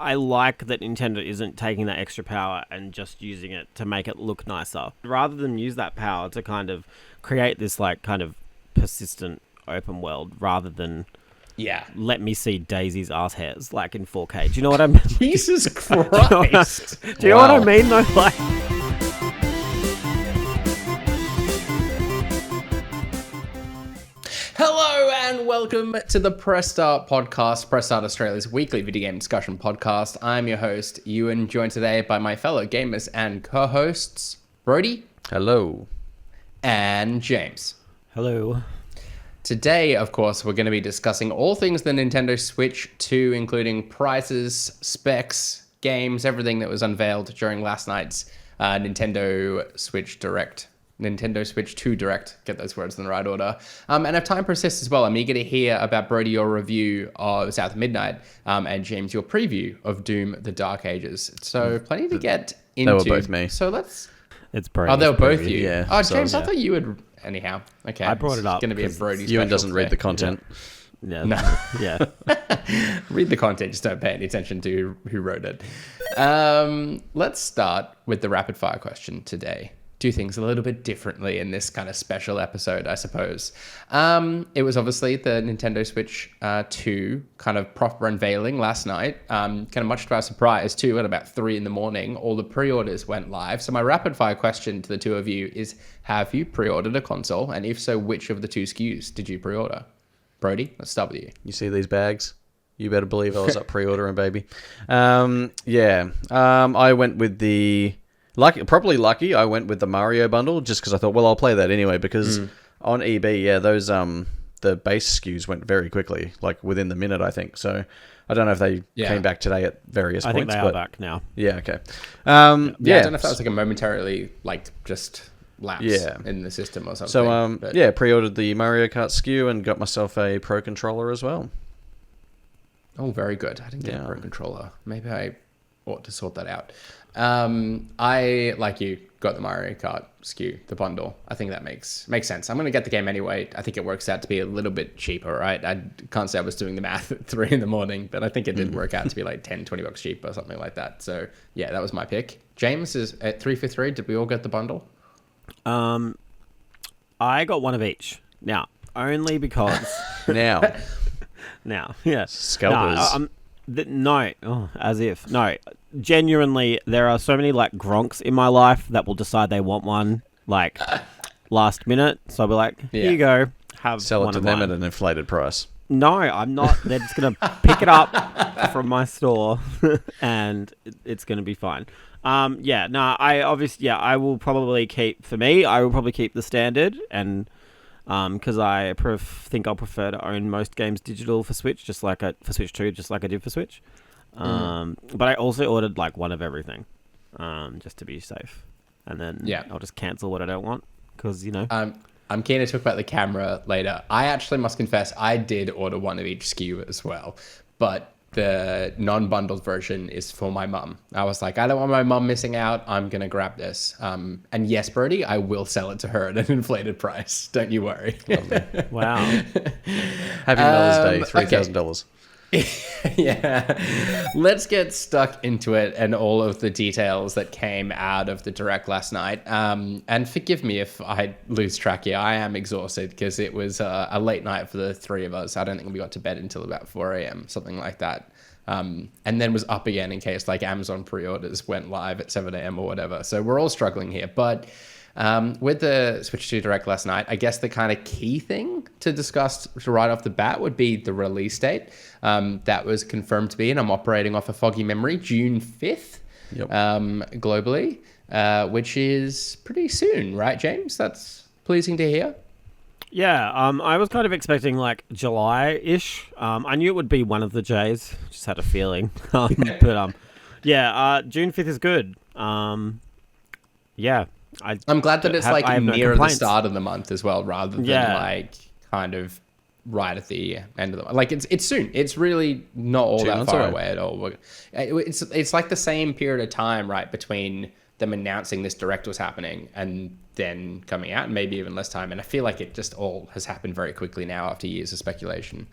I like that Nintendo isn't taking that extra power and just using it to make it look nicer. Rather than use that power to kind of create this like kind of persistent open world rather than let me see Daisy's ass hairs like in 4K. Do you know what I mean? Jesus Christ. Do you know what I mean though? Like, hello and welcome to the Press Start podcast, Press Start Australia's weekly video game discussion podcast. I'm your host, Ewan, joined today by my fellow gamers and co-hosts, Brodie. Hello. And James. hello. Today, of course, we're going to be discussing all things the Nintendo Switch 2, including prices, specs, games, everything that was unveiled during last night's Nintendo Switch 2 Direct, get those words in the right order. And if time persists as well, I'm eager to hear about, Brodie, your review of South of Midnight, and James, your preview of Doom the Dark Ages. So plenty to get into. They were both me. So let's... It's Brodie. Oh, they were both you? Yeah. Oh, James, I thought you would... Anyhow, okay. I brought it up. It's going to be a Brodie special. Ewan doesn't read today. the content. Yeah. No. Yeah. Read the content, just don't pay any attention to who wrote it. Let's start with the rapid fire question today. Do things a little bit differently in this kind of special episode, I suppose. It was obviously the Nintendo Switch 2 kind of proper unveiling last night. Kind of much to our surprise too, at about 3 a.m, all the pre-orders went live. So my rapid fire question to the two of you is, have you pre-ordered a console? And if so, which of the two SKUs did you pre-order? Brodie, let's start with you. You see these bags? You better believe I was up pre-ordering, baby. I went with the... Probably lucky, I went with the Mario bundle just because I thought, well, I'll play that anyway, because on EB, those the base SKUs went very quickly, like within the minute, I think. So I don't know if they came back today at various I points. think they are back now. Yeah, okay. I don't know if that was like a momentarily, like, just lapse in the system or something. So, pre-ordered the Mario Kart SKU and got myself a Pro Controller as well. Oh, very good. I didn't get a Pro Controller. Maybe I ought to sort that out. I, like you, got the Mario Kart SKU, the bundle. I think that makes sense. I'm going to get the game anyway. I think it works out to be a little bit cheaper, right? I can't say I was doing the math at 3 a.m, but I think it did work out to be like 10, 20 bucks cheaper or something like that. So, yeah, that was my pick. James is at 3 for 3. Did we all get the bundle? I got one of each. Now, only because... Now, yeah. Scalpers. As if. No, genuinely, there are so many, like, gronks in my life that will decide they want one, like, last minute. So I'll be like, here you go, have Sell one it to of them mine. at an inflated price. No, I'm not. They're just going to pick it up from my store, and it's going to be fine. I will probably keep the standard, and because I think I'll prefer to own most games digital for Switch, for Switch 2, just like I did for Switch. But I also ordered like one of everything, just to be safe, and then I'll just cancel what I don't want, because I'm keen to talk about the camera later. I actually must confess, I did order one of each SKU as well, but the non-bundled version is for my mum. I was like, I don't want my mum missing out. I'm going to grab this. And yes, Brodie, I will sell it to her at an inflated price. Don't you worry. Wow. Happy Mother's Day, $3,000. Yeah. Let's get stuck into it and all of the details that came out of the Direct last night. And forgive me if I lose track here. I am exhausted because it was a late night for the three of us. I don't think we got to bed until about 4 a.m, something like that. And then was up again in case like Amazon pre-orders went live at 7 a.m. or whatever. So we're all struggling here. But with the Switch 2 Direct last night, I guess the kind of key thing to discuss right off the bat would be the release date. That was confirmed to be, and I'm operating off a foggy memory, June 5th, globally, which is pretty soon, right, James? That's pleasing to hear. Yeah, I was kind of expecting like July-ish. I knew it would be one of the J's. Just had a feeling. But June 5th is good. I'm glad that it's like near the start of the month as well, rather than like kind of right at the end of the month. Like it's soon. It's really not all that far away at all. It's like the same period of time, right, between them announcing this Direct was happening and then coming out, and maybe even less time. And I feel like it just all has happened very quickly now after years of speculation.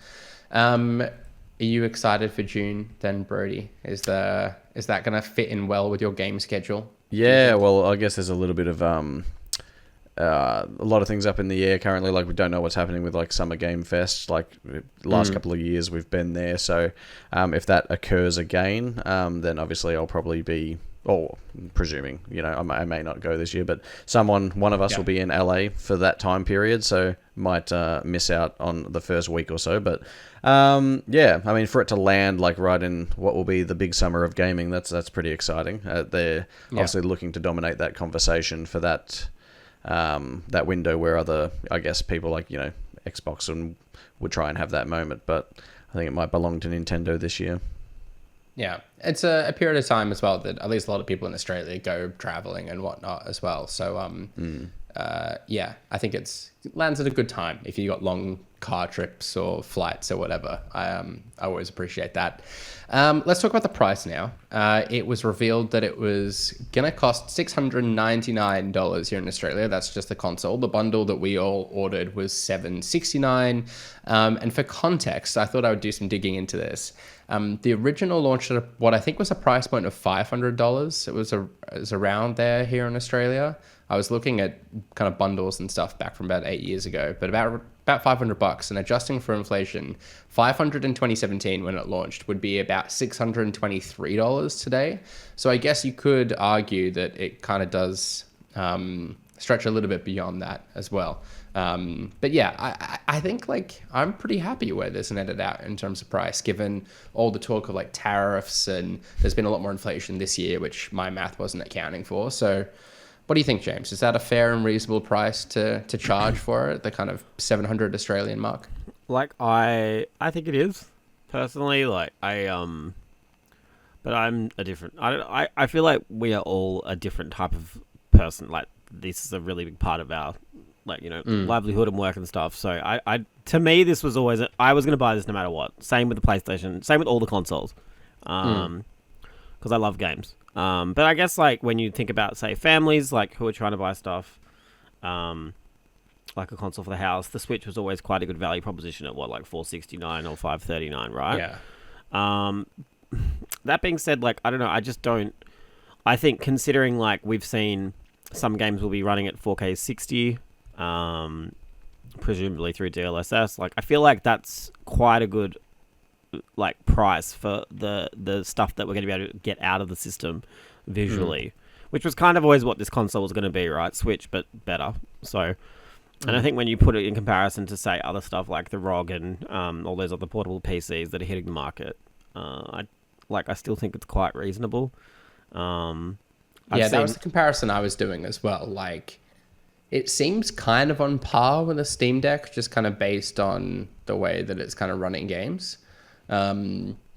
Are you excited for June then, Brodie? Is that going to fit in well with your game schedule? Yeah, well, I guess there's a little bit of a lot of things up in the air currently. Like, we don't know what's happening with like Summer Game Fest. Like, the last couple of years we've been there, so if that occurs again, then obviously I'll probably be, or presuming, I may not go this year, but one of us will be in LA for that time period, so might miss out on the first week or so. But yeah, I mean, for it to land like right in what will be the big summer of gaming, that's pretty exciting. They're obviously looking to dominate that conversation for that window where other, I guess, people like Xbox would try and have that moment, but I think it might belong to Nintendo this year. Yeah, it's a period of time as well that at least a lot of people in Australia go traveling and whatnot as well. So yeah, I think it lands at a good time if you got long car trips or flights or whatever. I always appreciate that. Let's talk about the price now. It was revealed that it was gonna cost $699 here in Australia. That's just the console. The bundle that we all ordered was $769. And for context, I thought I would do some digging into this. The original launched at what I think was a price point of $500. It was around there here in Australia. I was looking at kind of bundles and stuff back from about 8 years ago, but about $500, and adjusting for inflation, $500 in 2017 when it launched would be about $623 today. So I guess you could argue that it kind of does stretch a little bit beyond that as well. But yeah, I think like I'm pretty happy where this netted out in terms of price, given all the talk of like tariffs, and there's been a lot more inflation this year, which my math wasn't accounting for. So what do you think, James? Is that a fair and reasonable price to charge for it, the kind of 700 Australian mark? Like, I think it is, personally. Like, but I'm a different. I feel like we are all a different type of person. Like, this is a really big part of our, like, livelihood and work and stuff. So I to me, this was always I was going to buy this no matter what. Same with the PlayStation. Same with all the consoles. Because I love games. But I guess, like, when you think about, say, families, like, who are trying to buy stuff, like a console for the house, the Switch was always quite a good value proposition at, what, like $469 or $539, right? Yeah. That being said, like, I don't know, I just don't... I think, considering, like, we've seen some games will be running at 4K 60, presumably through DLSS, like, I feel like that's quite a good, like, price for the stuff that we're going to be able to get out of the system visually, which was kind of always what this console was going to be, right? Switch, but better. So, and I think when you put it in comparison to, say, other stuff like the ROG and all those other portable PCs that are hitting the market, I still think it's quite reasonable. That was the comparison I was doing as well. Like, it seems kind of on par with a Steam Deck, just kind of based on the way that it's kind of running games.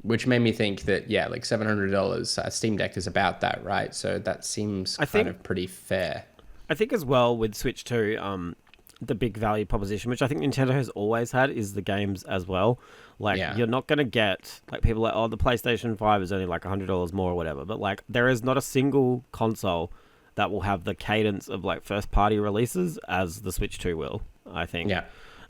Which made me think that, yeah, like $700, a Steam Deck is about that, right? So that seems kind of pretty fair. I think as well with Switch 2, the big value proposition, which I think Nintendo has always had, is the games as well. Like, you're not going to get, like, people like, oh, the PlayStation 5 is only like $100 more or whatever. But, like, there is not a single console that will have the cadence of, like, first-party releases as the Switch 2 will, I think. Yeah.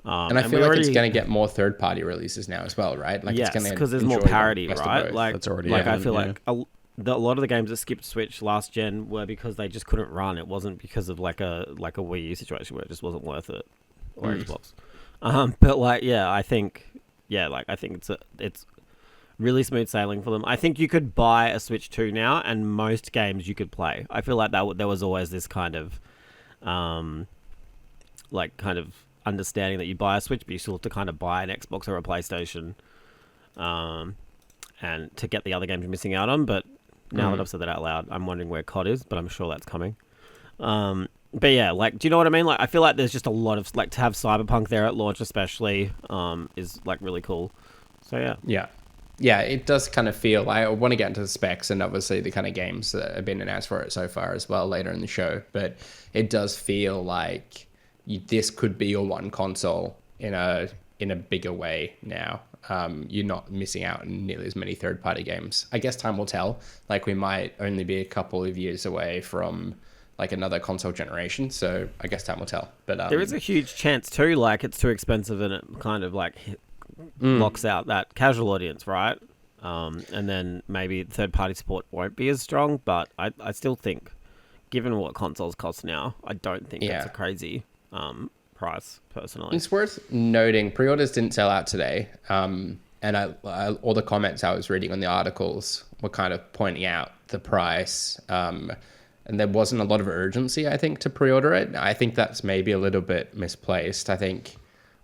And I feel like it's going to get more third-party releases now as well, right? Like, yes, it's going to because there's more parity, right? Like, that's already I feel like a lot of the games that skipped Switch last gen were because they just couldn't run. It wasn't because of like a Wii U situation where it just wasn't worth it, or Xbox. But like, yeah, I think it's really smooth sailing for them. I think you could buy a Switch 2 now, and most games you could play. I feel like there was always this kind of, understanding that you buy a Switch, but you still have to kind of buy an Xbox or a PlayStation, and to get the other games you're missing out on. But now that I've said that out loud, I'm wondering where COD is, but I'm sure that's coming. But yeah, like, do you know what I mean? Like, I feel like there's just a lot of, like, to have Cyberpunk there at launch especially, is, like, really cool. So yeah. Yeah, it does kind of feel, I want to get into the specs and obviously the kind of games that have been announced for it so far as well later in the show, but it does feel like this could be your one console in a bigger way now. You're not missing out on nearly as many third-party games. I guess time will tell. Like, we might only be a couple of years away from, like, another console generation, so I guess time will tell. But there is a huge chance too, like, it's too expensive and it kind of, like, locks out that casual audience, right? And then maybe third-party support won't be as strong, but I still think, given what consoles cost now, I don't think that's a crazy price, personally. It's worth noting, pre-orders didn't sell out today, and all the comments I was reading on the articles were kind of pointing out the price, and there wasn't a lot of urgency, I think, to pre-order it. I think that's maybe a little bit misplaced. I think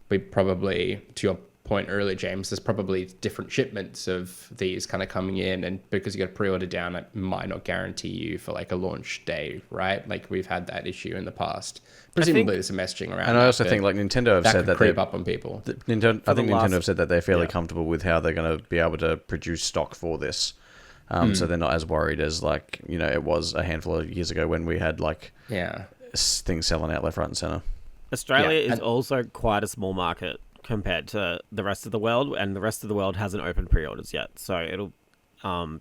we probably, to your point earlier, James, there's probably different shipments of these kind of coming in, and because you got to pre-order down, it might not guarantee you for like a launch day, right? Like we've had that issue in the past. Presumably there's some messaging around. And I also think like Nintendo have said that creep up on people. I think Nintendo have said that they're fairly comfortable with how they're going to be able to produce stock for this. So they're not as worried as like, you know, it was a handful of years ago when we had like things selling out left, right and center. Australia is also quite a small market compared to the rest of the world, and the rest of the world hasn't opened pre-orders yet. So it'll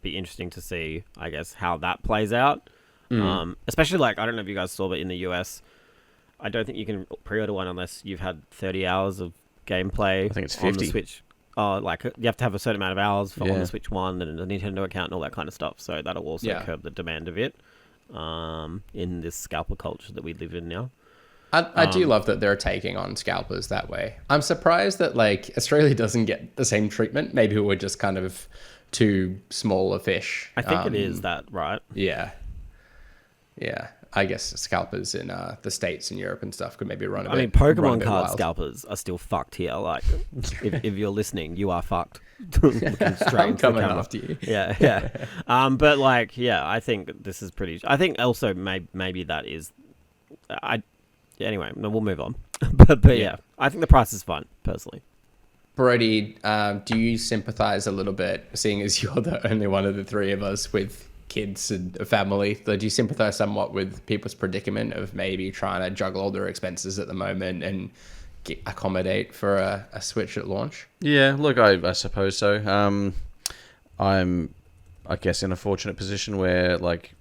be interesting to see, I guess, how that plays out. Especially like, I don't know if you guys saw, but in the US, I don't think you can pre-order one unless you've had 30 hours of gameplay. I think it's 50. On the Switch. Like you have to have a certain amount of hours on the Switch One and a Nintendo account and all that kind of stuff. So that'll also curb the demand of it in this scalper culture that we live in now. I do love that they're taking on scalpers that way. I'm surprised that like Australia doesn't get the same treatment. Maybe we're just kind of too small a fish. I think it is that, right? Yeah. I guess scalpers in the States and Europe and stuff could maybe run a bit. I mean, Pokemon card scalpers are still fucked here. Like, if you're listening, you are fucked. I'm coming after you. Yeah. But like, I think this is pretty. I think also maybe that is. Anyway, we'll move on. but yeah, I think the price is fine, personally. Brodie, do you sympathize a little bit, seeing as you're the only one of the three of us with kids and a family? Do you sympathize somewhat with people's predicament of maybe trying to juggle all their expenses at the moment and accommodate for a Switch at launch? Yeah, look, I suppose so. I'm, I guess, in a fortunate position where like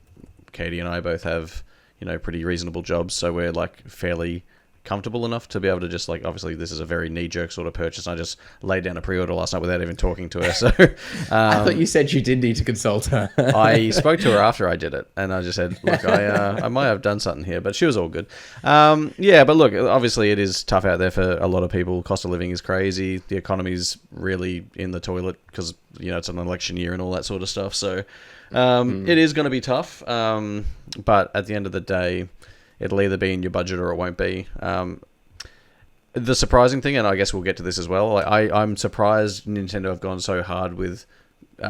Katie and I both have, you know, pretty reasonable jobs, so we're like fairly comfortable enough to be able to just like, obviously this is a very knee-jerk sort of purchase. I just laid down a pre-order last night without even talking to her. So I thought you said you did need to consult her. I spoke to her after I did it, and I just said, look, I might have done something here, but she was all good. But look, obviously it is tough out there for a lot of people. Cost of living is crazy. The economy's really in the toilet because, you know, it's an election year and all that sort of stuff. So it is going to be tough. But at the end of the day, it'll either be in your budget or it won't be. The surprising thing, and I guess we'll get to this as well, I'm surprised Nintendo have gone so hard with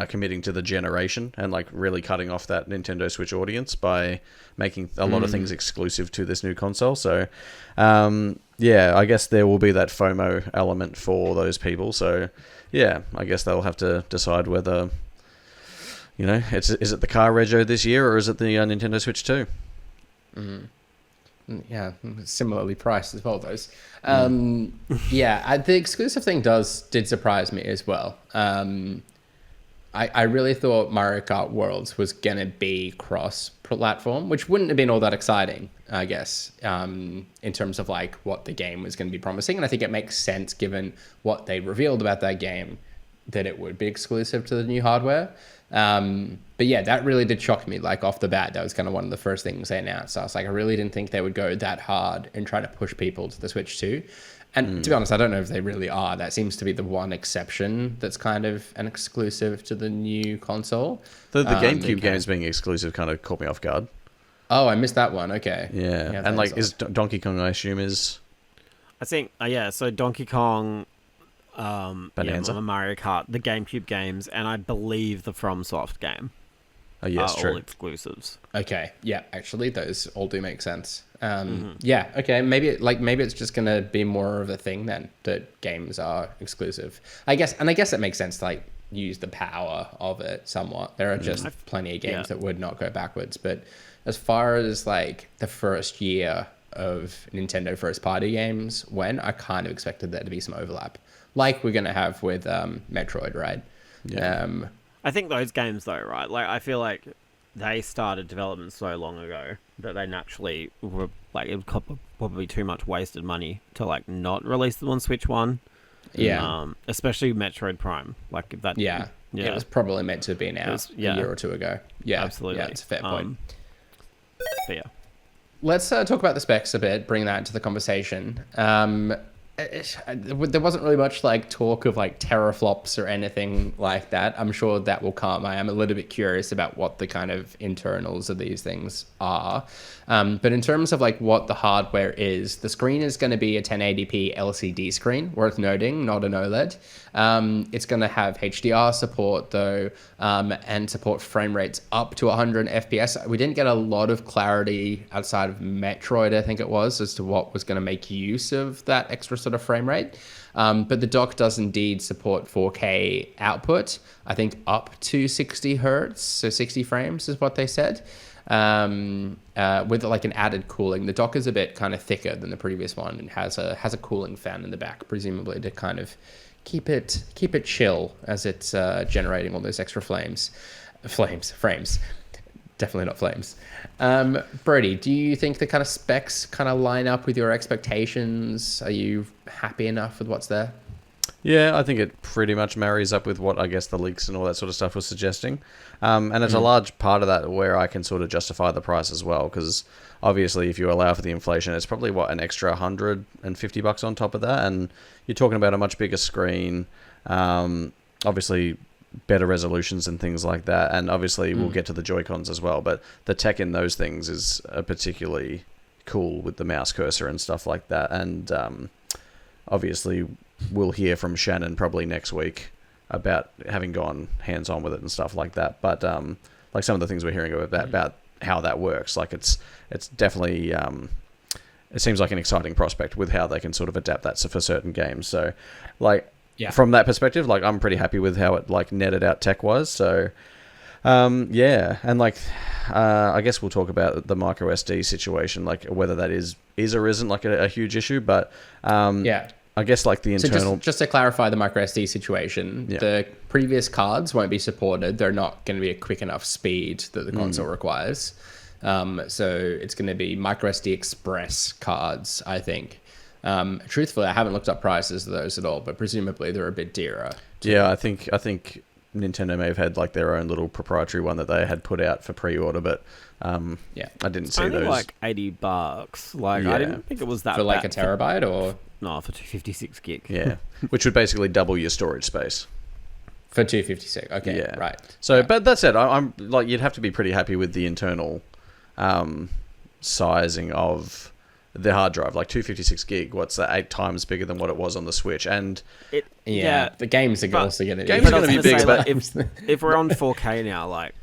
committing to the generation and like really cutting off that Nintendo Switch audience by making a lot of things exclusive to this new console. So, I guess there will be that FOMO element for those people. So, yeah, I guess they'll have to decide whether, you know, is it the car rego this year or is it the Nintendo Switch 2? Yeah, similarly priced as well, those. The exclusive thing did surprise me as well. I really thought Mario Kart Worlds was going to be cross-platform, which wouldn't have been all that exciting, I guess, in terms of like what the game was going to be promising. And I think it makes sense given what they revealed about that game that it would be exclusive to the new hardware. But yeah, that really did shock me. Like off the bat, that was kind of one of the first things they announced. I was like, I really didn't think they would go that hard and try to push people to the Switch 2. And to be honest, I don't know if they really are. That seems to be the one exception that's kind of an exclusive to the new console. The GameCube games being exclusive kind of caught me off guard. Oh, I missed that one. Okay. Yeah and like, is Donkey Kong, I assume, is... I think, so Donkey Kong... Bonanza, Mario Kart, the GameCube games, and I believe the FromSoft game. Oh yes, are true. All exclusives. Okay, yeah, actually, those all do make sense. Yeah, okay, maybe it's just gonna be more of a thing then that games are exclusive. I guess it makes sense to like use the power of it somewhat. There are just plenty of games that would not go backwards. But as far as like the first year of Nintendo first party games, I kind of expected there to be some overlap, like we're gonna have with Metroid, right? Yeah. I think those games though, right? Like I feel like they started development so long ago that they naturally were like, it was probably too much wasted money to like not release them on Switch 1. Yeah. Especially Metroid Prime. Like if that. Yeah. It was probably meant to have been out a year or two ago. Yeah, absolutely. Yeah, it's a fair point. But yeah. Let's talk about the specs a bit, bring that into the conversation. There wasn't really much like talk of like teraflops or anything like that. I'm sure that will come. I am a little bit curious about what the kind of internals of these things are. But in terms of like what the hardware is, the screen is going to be a 1080p LCD screen, worth noting, not an OLED. It's going to have HDR support though, and support frame rates up to 100 FPS. We didn't get a lot of clarity outside of Metroid, I think it was, as to what was going to make use of that extra sort of frame rate. But the dock does indeed support 4K output, I think up to 60 hertz, so 60 frames is what they said. With like an added cooling. The dock is a bit kind of thicker than the previous one and has a cooling fan in the back, presumably to kind of keep it chill as it's generating all those extra frames. Definitely not flames. Brodie, do you think the kind of specs kind of line up with your expectations? Are you happy enough with what's there? Yeah, I think it pretty much marries up with what I guess the leaks and all that sort of stuff was suggesting. And it's a large part of that where I can sort of justify the price as well, because obviously if you allow for the inflation, it's probably, an extra $150 on top of that. And you're talking about a much bigger screen, obviously better resolutions and things like that. And obviously we'll get to the Joy-Cons as well, but the tech in those things is particularly cool with the mouse cursor and stuff like that. And obviously we'll hear from Shannon probably next week about having gone hands-on with it and stuff like that. But like some of the things we're hearing about how that works, like it's definitely it seems like an exciting prospect with how they can sort of adapt that for certain games. So like from that perspective, like I'm pretty happy with how it like netted out tech-wise. So yeah, and like I guess we'll talk about the micro SD situation, like whether that is or isn't like a huge issue. But I guess like the internal... So just to clarify the micro SD situation, the previous cards won't be supported. They're not going to be a quick enough speed that the console requires. So it's going to be micro SD Express cards, I think. Truthfully, I haven't looked up prices of those at all, but presumably they're a bit dearer. Yeah, I think Nintendo may have had like their own little proprietary one that they had put out for pre-order, but I didn't see only those. Like $80. Like I didn't think it was that for like a terabyte or no, for 256 gig. Yeah, which would basically double your storage space. For 256, okay, yeah, right. So, but that said, I'm like you'd have to be pretty happy with the internal sizing of the hard drive, like 256 gig. What's that? 8 times bigger than what it was on the Switch, and the games are also going to be big. But if we're on 4K now, like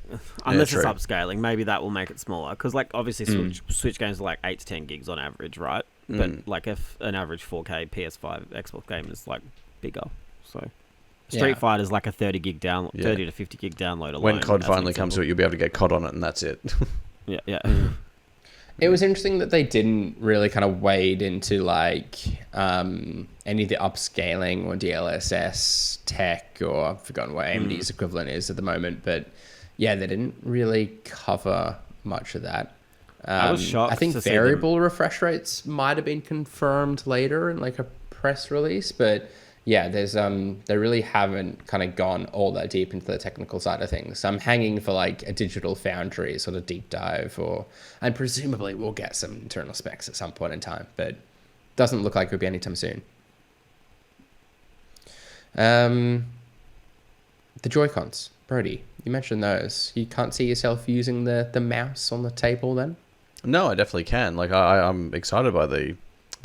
unless it's upscaling, maybe that will make it smaller. Because like obviously Switch games are like 8 to 10 gigs on average, right? But like if an average 4K PS5 Xbox game is like bigger, so Street Fighter is like a 30 gig download, 30 to 50 gig download alone. When COD finally comes to it, you'll be able to get COD on it, and that's it. Yeah. It was interesting that they didn't really kind of wade into like any of the upscaling or DLSS tech, or I've forgotten what AMD's equivalent is at the moment, but they didn't really cover much of that. I was shocked. I think to variable refresh rates might have been confirmed later in like a press release, but there's they really haven't kind of gone all that deep into the technical side of things. I'm hanging for like a Digital Foundry sort of deep dive, and presumably we'll get some internal specs at some point in time, but doesn't look like it'll be anytime soon. The Joy-Cons, Brodie, you mentioned those. You can't see yourself using the mouse on the table then? No, I definitely can. Like I'm excited by the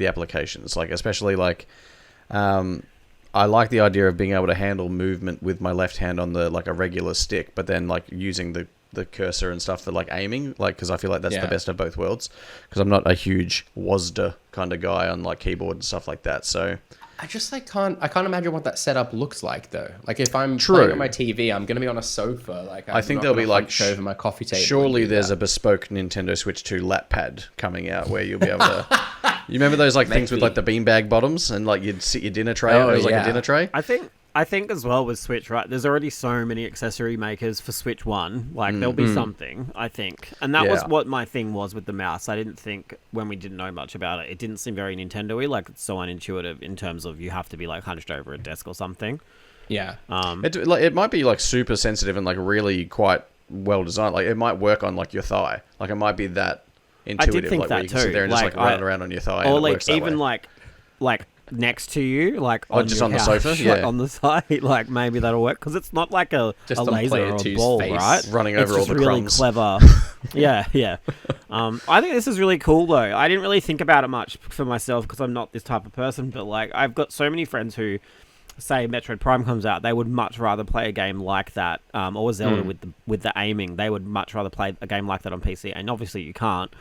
applications, like especially like I like the idea of being able to handle movement with my left hand on the like a regular stick, but then like using the cursor and stuff for like aiming, like because I feel like that's the best of both worlds. Because I'm not a huge WASD kind of guy on like keyboard and stuff like that. So I just like can't imagine what that setup looks like though. Like if I'm playing on my TV, I'm gonna be on a sofa. Like I think there'll be like over my coffee table. Surely there's a bespoke Nintendo Switch 2 lap pad coming out where you'll be able to. You remember those like things with like the beanbag bottoms and like you'd sit your dinner tray? It was like a dinner tray. I think I think as well with Switch, right? There's already so many accessory makers for Switch 1. Like, there'll be something, I think. And that was what my thing was with the mouse. I didn't think, when we didn't know much about it, it didn't seem very Nintendo-y. Like, it's so unintuitive in terms of you have to be, like, hunched over a desk or something. Yeah. It might be, like, super sensitive and, like, really quite well designed. Like, it might work on, like, your thigh. Like, it might be that intuitive. I did think like, that where you can too. sit there and just, like, run it around on your thigh. Or, and it like, works that even, way. like next to you, like just your on the couch, sofa, like on the side, like maybe that'll work because it's not like a laser or a ball, right? Running it's over all just the really crumbs. clever. yeah. I think this is really cool though. I didn't really think about it much for myself because I'm not this type of person, but like I've got so many friends who say Metroid Prime comes out, they would much rather play a game like that, or Zelda with the aiming. They would much rather play a game like that on PC, and obviously you can't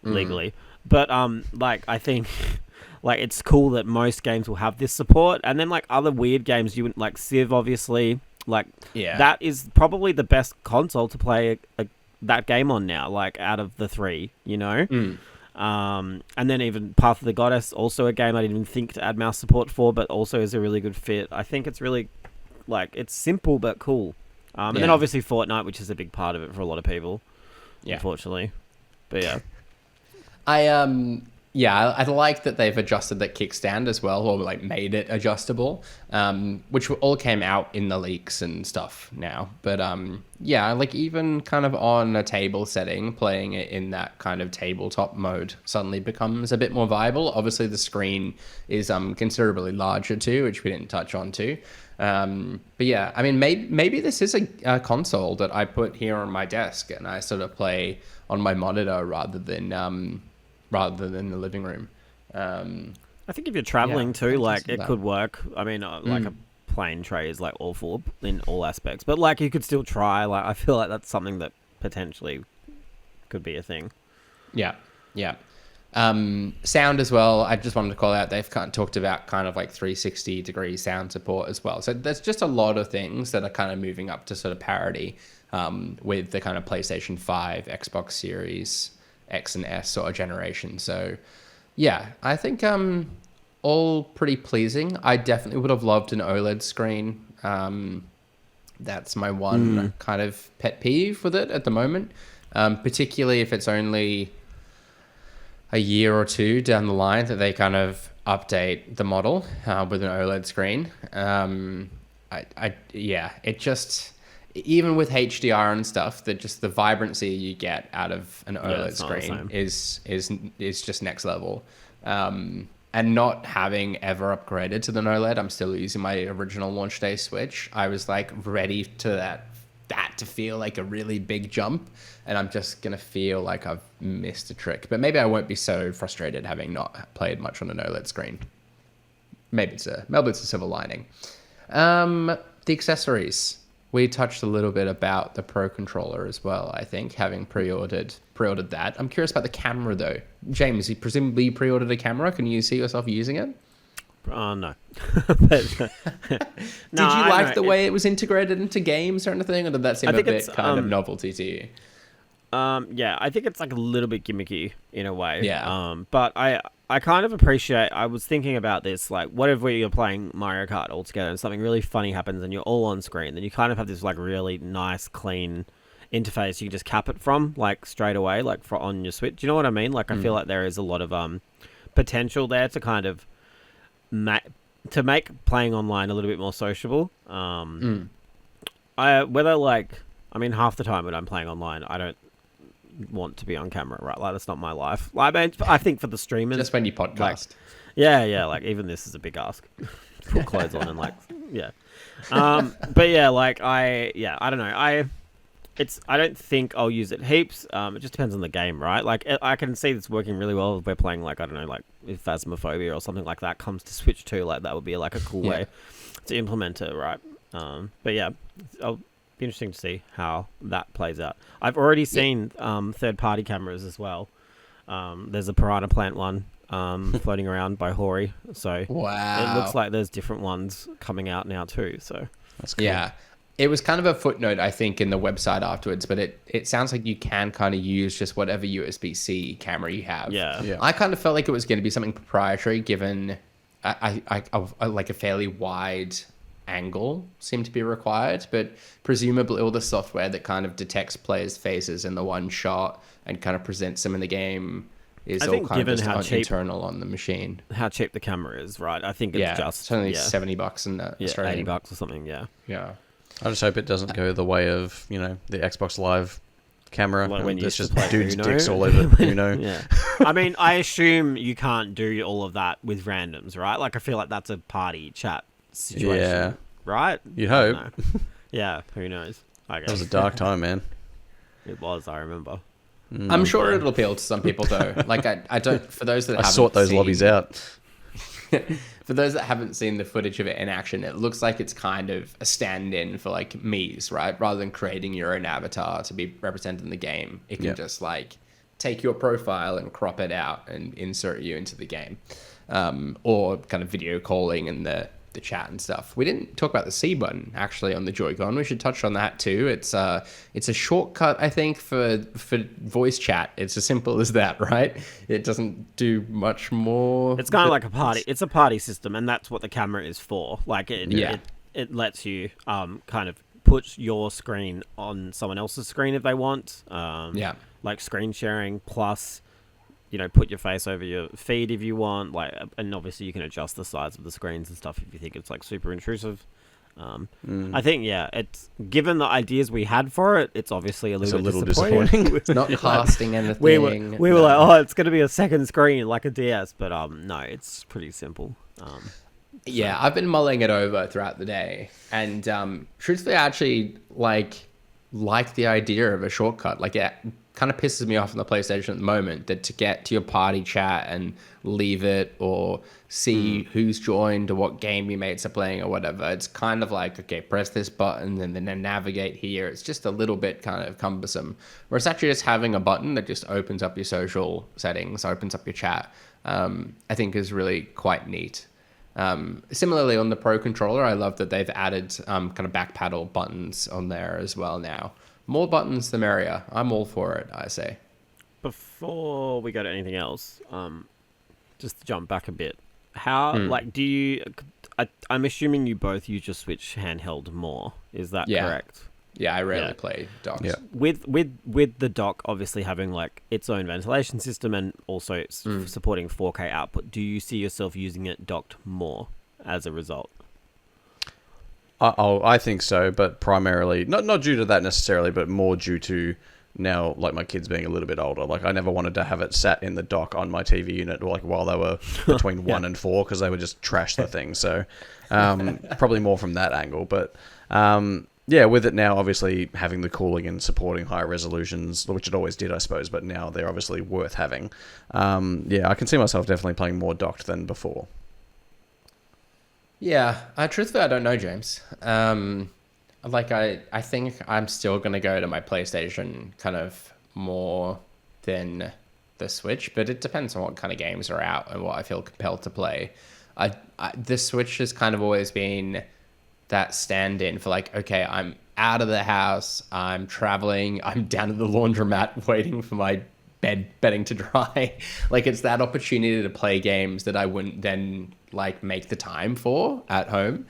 legally. But like I think. Like, it's cool that most games will have this support. And then, like, other weird games, you wouldn't, like, Civ, obviously. Like, that is probably the best console to play that game on now, like, out of the three, you know? And then even Path of the Goddess, also a game I didn't even think to add mouse support for, but also is a really good fit. I think it's really, like, it's simple but cool. And then, obviously, Fortnite, which is a big part of it for a lot of people, unfortunately. But, yeah. I like that they've adjusted that kickstand as well, or like made it adjustable, which all came out in the leaks and stuff now. But like even kind of on a table setting, playing it in that kind of tabletop mode suddenly becomes a bit more viable. Obviously, the screen is considerably larger too, which we didn't touch on too. But yeah, I mean, maybe this is a console that I put here on my desk and I sort of play on my monitor rather than the living room. I think if you're traveling too, like it could work. I mean, like a plane tray is like awful in all aspects, but like you could still try. Like I feel like that's something that potentially could be a thing. Yeah. Sound as well. I just wanted to call out. They've kind of talked about kind of like 360-degree sound support as well. So there's just a lot of things that are kind of moving up to sort of parity with the kind of PlayStation 5, Xbox Series X and S sort of generation. So yeah, I think all pretty pleasing. I definitely would have loved an OLED screen. That's my one kind of pet peeve with it at the moment, particularly if it's only a year or two down the line that they kind of update the model with an OLED screen. It just, even with HDR and stuff, that just the vibrancy you get out of an OLED screen is just next level. And not having ever upgraded to the OLED, I'm still using my original launch day Switch. I was like ready to that to feel like a really big jump, and I'm just gonna feel like I've missed a trick. But maybe I won't be so frustrated having not played much on an OLED screen. Maybe it's a silver lining. The accessories. We touched a little bit about the Pro Controller as well, I think, having pre-ordered that. I'm curious about the camera, though. James, you presumably pre-ordered a camera. Can you see yourself using it? No. Did you like the way it was integrated into games or anything, or did that seem a bit kind of novelty to you? Yeah, I think it's like a little bit gimmicky in a way. Yeah. But I kind of appreciate, I was thinking about this, like, what if you're playing Mario Kart all together and something really funny happens and you're all on screen, then you kind of have this, like, really nice, clean interface you can just cap it from, like, straight away, like, on your Switch. Do you know what I mean? Like, I feel like there is a lot of potential there to kind of to make playing online a little bit more sociable. Half the time when I'm playing online, I don't want to be on camera, right? Like, that's not my life. Like, I think for the streamers, just when you podcast, like, yeah, like even this is a big ask. Put clothes on and like, yeah. But yeah, like I don't know. I don't think I'll use it heaps. It just depends on the game, right? Like I can see this working really well if we're playing, like, I don't know, like if Phasmophobia or something like that comes to Switch 2, like that would be like a cool way to implement it, right? But yeah, I'll be interesting to see how that plays out. I've already seen third-party cameras as well. There's a Piranha Plant one floating around by Hori, so wow, it looks like there's different ones coming out now too. So that's cool. Yeah, it was kind of a footnote, I think, in the website afterwards, but it sounds like you can kind of use just whatever USB-C camera you have. Yeah. I kind of felt like it was going to be something proprietary, given I like a fairly wide angle seem to be required, but presumably all the software that kind of detects players' faces in the one shot and kind of presents them in the game is all kind of just internal on the machine. How cheap the camera is, right? I think it's it's only $70 in that Australian. $80 or something. Yeah. I just hope it doesn't go the way of the Xbox Live camera. Like when you there's just play dudes' Uno. dicks all over Uno. Yeah. I mean, I assume you can't do all of that with randoms, right? Like, I feel like that's a party chat situation. Yeah. Right? You'd hope. Yeah, who knows? I guess. That was a dark time, man. It was, I remember. I'm sure it'll appeal to some people, though. Like, I don't, for those that I sort those lobbies out. For those that haven't seen the footage of it in action, it looks like it's kind of a stand-in for like Mii's, right? Rather than creating your own avatar to be represented in the game, it can just like take your profile and crop it out and insert you into the game, or kind of video calling and the chat and stuff. We didn't talk about the C button actually on the Joy-Con. We should touch on that too. It's a shortcut, I think, for voice chat. It's as simple as that, right? It doesn't do much more. It's kind of like a party. It's a party system, and that's what the camera is for. Like it lets you kind of put your screen on someone else's screen if they want. Like screen sharing plus, put your face over your feed if you want, and obviously you can adjust the size of the screens and stuff if you think it's like super intrusive. I think it's given the ideas we had for it, it's obviously a little disappointing. It's not casting anything. We were like, oh, it's going to be a second screen like a DS, but no, it's pretty simple. Yeah, I've been mulling it over throughout the day, and truthfully, I actually like the idea of a shortcut. Like, it kind of pisses me off on the PlayStation at the moment that to get to your party chat and leave it or see who's joined or what game your mates are playing or whatever, it's kind of like, okay, press this button and then navigate here. It's just a little bit kind of cumbersome. Whereas actually just having a button that just opens up your social settings, opens up your chat, I think is really quite neat. Similarly on the Pro Controller, I love that they've added kind of back paddle buttons on there as well now. More buttons, the merrier. I'm all for it, I say. Before we go to anything else, just to jump back a bit, how do you? I'm assuming you both use your Switch handheld more. Is that correct? Yeah, I rarely play docks. Yeah. With the dock obviously having like its own ventilation system and also supporting 4K output, do you see yourself using it docked more as a result? I think so, but primarily not due to that necessarily, but more due to now, like, my kids being a little bit older. Like, I never wanted to have it sat in the dock on my TV unit, like, while they were between 1 and 4, because they would just trash the thing. So probably more from that angle, but with it now obviously having the cooling and supporting higher resolutions, which it always did, I suppose, but now they're obviously worth having. I can see myself definitely playing more docked than before. Yeah, truthfully, I don't know, James. I think I'm still going to go to my PlayStation kind of more than the Switch, but it depends on what kind of games are out and what I feel compelled to play. The Switch has kind of always been that stand-in for like, okay, I'm out of the house, I'm traveling, I'm down at the laundromat waiting for my bedding to dry. Like, it's that opportunity to play games that I wouldn't then like make the time for at home.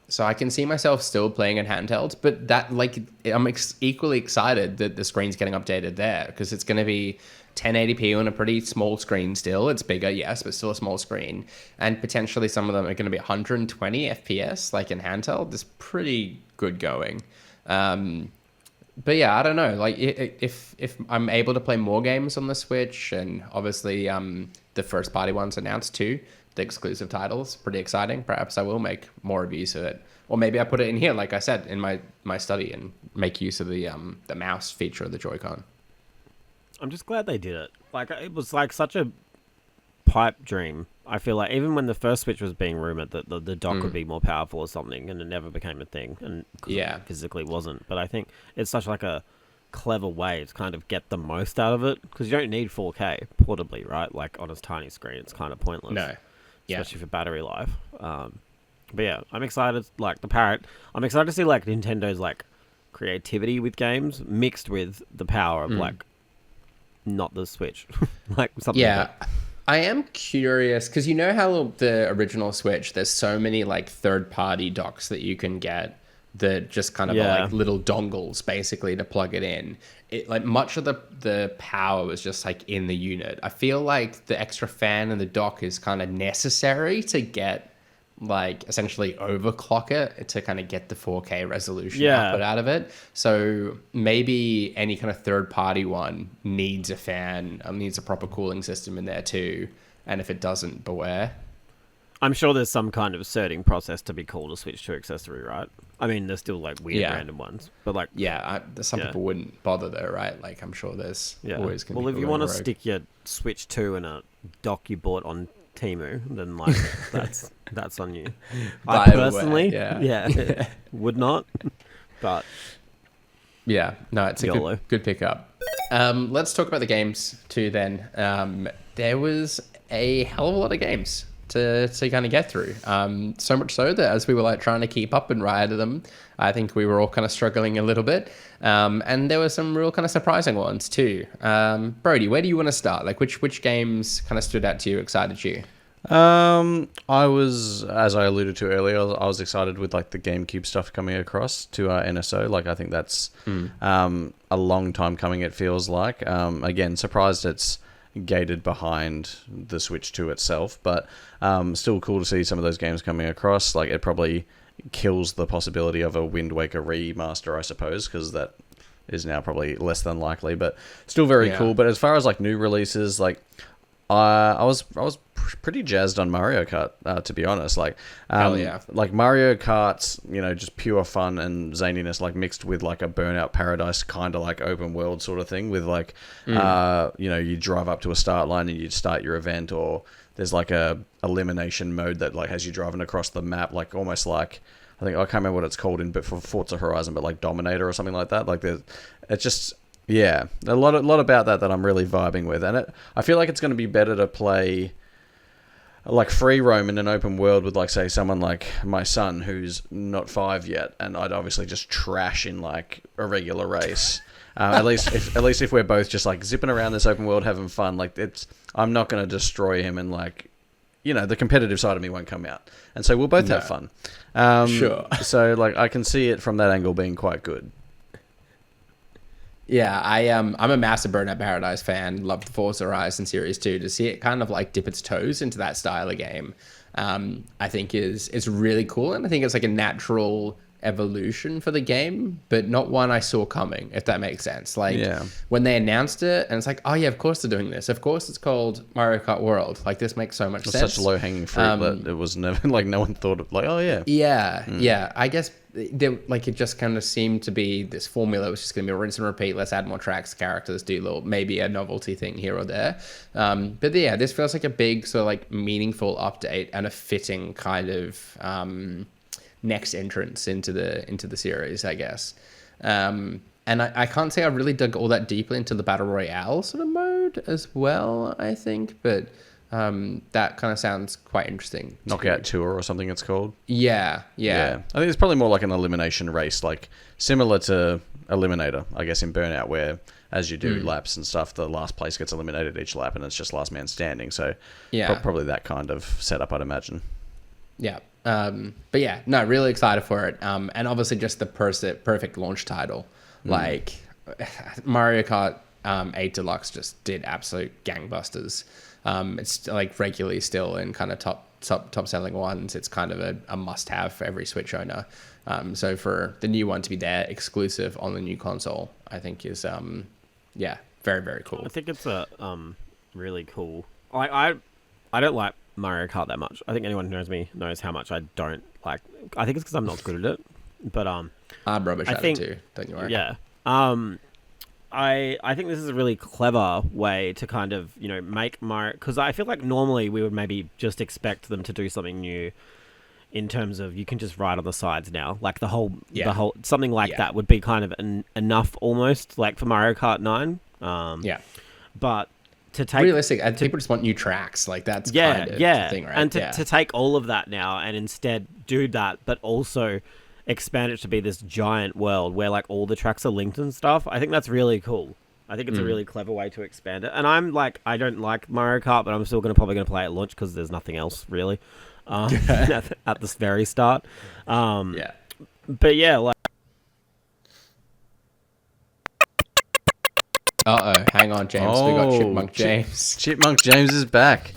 So I can see myself still playing in handheld, but that, like, I'm equally excited that the screen's getting updated there, because it's going to be 1080p on a pretty small screen still. It's bigger, yes, but still a small screen. And potentially some of them are going to be 120 FPS, like in handheld. It's pretty good going. But yeah, I don't know. Like, if I'm able to play more games on the Switch, and obviously the first party ones announced too, the exclusive titles, pretty exciting. Perhaps I will make more reviews of it, or maybe I put it in here, like I said, in my study, and make use of the mouse feature of the Joy-Con. I'm just glad they did it. Like, it was like such a pipe dream. I feel like even when the first Switch was being rumored that the dock would be more powerful or something, and it never became a thing, and it physically wasn't. But I think it's such like a clever way to kind of get the most out of it, because you don't need 4K portably, right? Like, on a tiny screen, it's kind of pointless. No. Especially for battery life. But yeah, I'm excited. Like, I'm excited to see like Nintendo's like creativity with games mixed with the power of like not the Switch, like something. Yeah, I am curious because you know how the original Switch, there's so many like third-party docks that you can get that just kind of are Yeah. like little dongles basically to plug it in. It like much of the power was just like in the unit. I feel like the extra fan and the dock is kind of necessary to get like essentially overclock it to kind of get the 4K resolution output out of it. So maybe any kind of third party one needs a fan, needs a proper cooling system in there too. And if it doesn't, beware. I'm sure there's some kind of sorting process to be called a Switch 2 accessory, right? I mean, there's still like weird random ones, but like Some people wouldn't bother though, right? Like I'm sure there's always going to be. Well, if you want to stick your Switch 2 in a dock you bought on Temu, then like that's on you. I personally, would not, but no, it's a good pickup. Let's talk about the games too. Then there was a hell of a lot of games to kind of get through. So much so that as we were like trying to keep up and ride them, I think we were all kind of struggling a little bit. And there were some real kind of surprising ones too. Brodie, where do you want to start? Like which games kind of stood out to you, excited you? I was, as I alluded to earlier, I was excited with like the GameCube stuff coming across to NSO. Like I think that's a long time coming, it feels like. Again, surprised it's gated behind the Switch 2 itself, but still cool to see some of those games coming across. Like it probably kills the possibility of a Wind Waker remaster, I suppose, because that is now probably less than likely, but still very cool. But as far as like new releases, like I was pretty jazzed on Mario Kart, to be honest. Like, like Mario Kart's, just pure fun and zaniness, like mixed with like a Burnout Paradise kind of like open world sort of thing. With like, you drive up to a start line and you start your event, or there's like a elimination mode that like has you driving across the map, like almost like I can't remember what it's called but for Forza Horizon, but like Dominator or something like that. Like it's just. Yeah, a lot about that I'm really vibing with, and I feel like it's going to be better to play like free roam in an open world with like say someone like my son who's not 5 yet, and I'd obviously just trash in like a regular race. At least if we're both just like zipping around this open world having fun, like I'm not going to destroy him, and like the competitive side of me won't come out, and so we'll both have fun. Sure. So like I can see it from that angle being quite good. Yeah, I'm a massive Burnout Paradise fan. Love the Forza Horizon series too. To see it kind of like dip its toes into that style of game, I think is really cool, and I think it's like a natural evolution for the game, but not one I saw coming, if that makes sense. Like when they announced it, and it's like, oh yeah, of course they're doing this. Of course it's called Mario Kart World. Like this makes so much sense. Such low hanging fruit that it was never like no one thought of like, oh yeah. Yeah. I guess it just kind of seemed to be this formula was just going to be rinse and repeat. Let's add more tracks, characters, do maybe a novelty thing here or there. But yeah, this feels like a big sort of like meaningful update and a fitting kind of next entrance into the series, I guess. And I can't say I really dug all that deeply into the Battle Royale sort of mode as well, I think, but that kind of sounds quite interesting. Knockout Tour or something it's called. Yeah. I think it's probably more like an elimination race, like similar to Eliminator, I guess, in Burnout, where as you do laps and stuff, the last place gets eliminated each lap, and it's just last man standing. So probably that kind of setup, I'd imagine. Yeah. But yeah, no, really excited for it. And obviously just the perfect launch title. Like Mario Kart 8 Deluxe just did absolute gangbusters. It's like regularly still in kind of top selling ones. It's kind of a must have for every Switch owner. So for the new one to be there exclusive on the new console, I think is very, very cool. I think it's a really cool. I don't like Mario Kart that much. I think anyone who knows me knows how much I don't like. I think it's because I'm not good at it. But I'm rubbish at it too. Don't you worry. Yeah. I think this is a really clever way to kind of make Mario, because I feel like normally we would maybe just expect them to do something new in terms of you can just ride on the sides now, like the whole something like that would be kind of enough almost, like for Mario Kart 9. But to take realistic, people just want new tracks, like that's kind of the thing, right? And to take all of that now and instead do that, but also expand it to be this giant world where like all the tracks are linked and stuff. I think that's really cool. I think it's a really clever way to expand it. And I'm like, I don't like Mario Kart, but I'm still probably going to play it at launch because there's nothing else really at this very start. Yeah. But yeah, like. Hang on, James. We got Chipmunk James. Chipmunk James is back.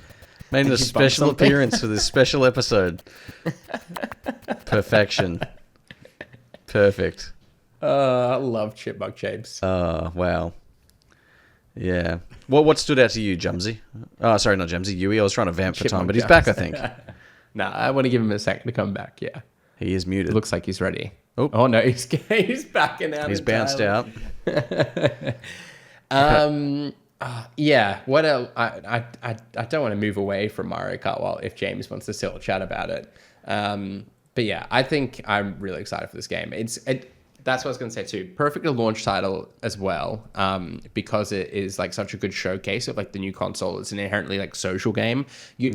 Made a you bump special something? appearance for this special episode. Perfection. Perfect. I love Chipmunk James. Wow. Yeah. What stood out to you, Jumsy? Oh, sorry, not Jumsy. Yui. I was trying to vamp for time, Chipmunk but he's James. back, I think. Nah, I want to give him a second to come back. Yeah. He is muted. It looks like he's ready. Oh. Oh no, he's backing out. He's bounced out. Yeah. What else? I don't want to move away from Mario Kart if James wants to still chat about it. But yeah, I think I'm really excited for this game. That's what I was going to say too. Perfect launch title as well, because it is like such a good showcase of like the new console. It's an inherently like social game.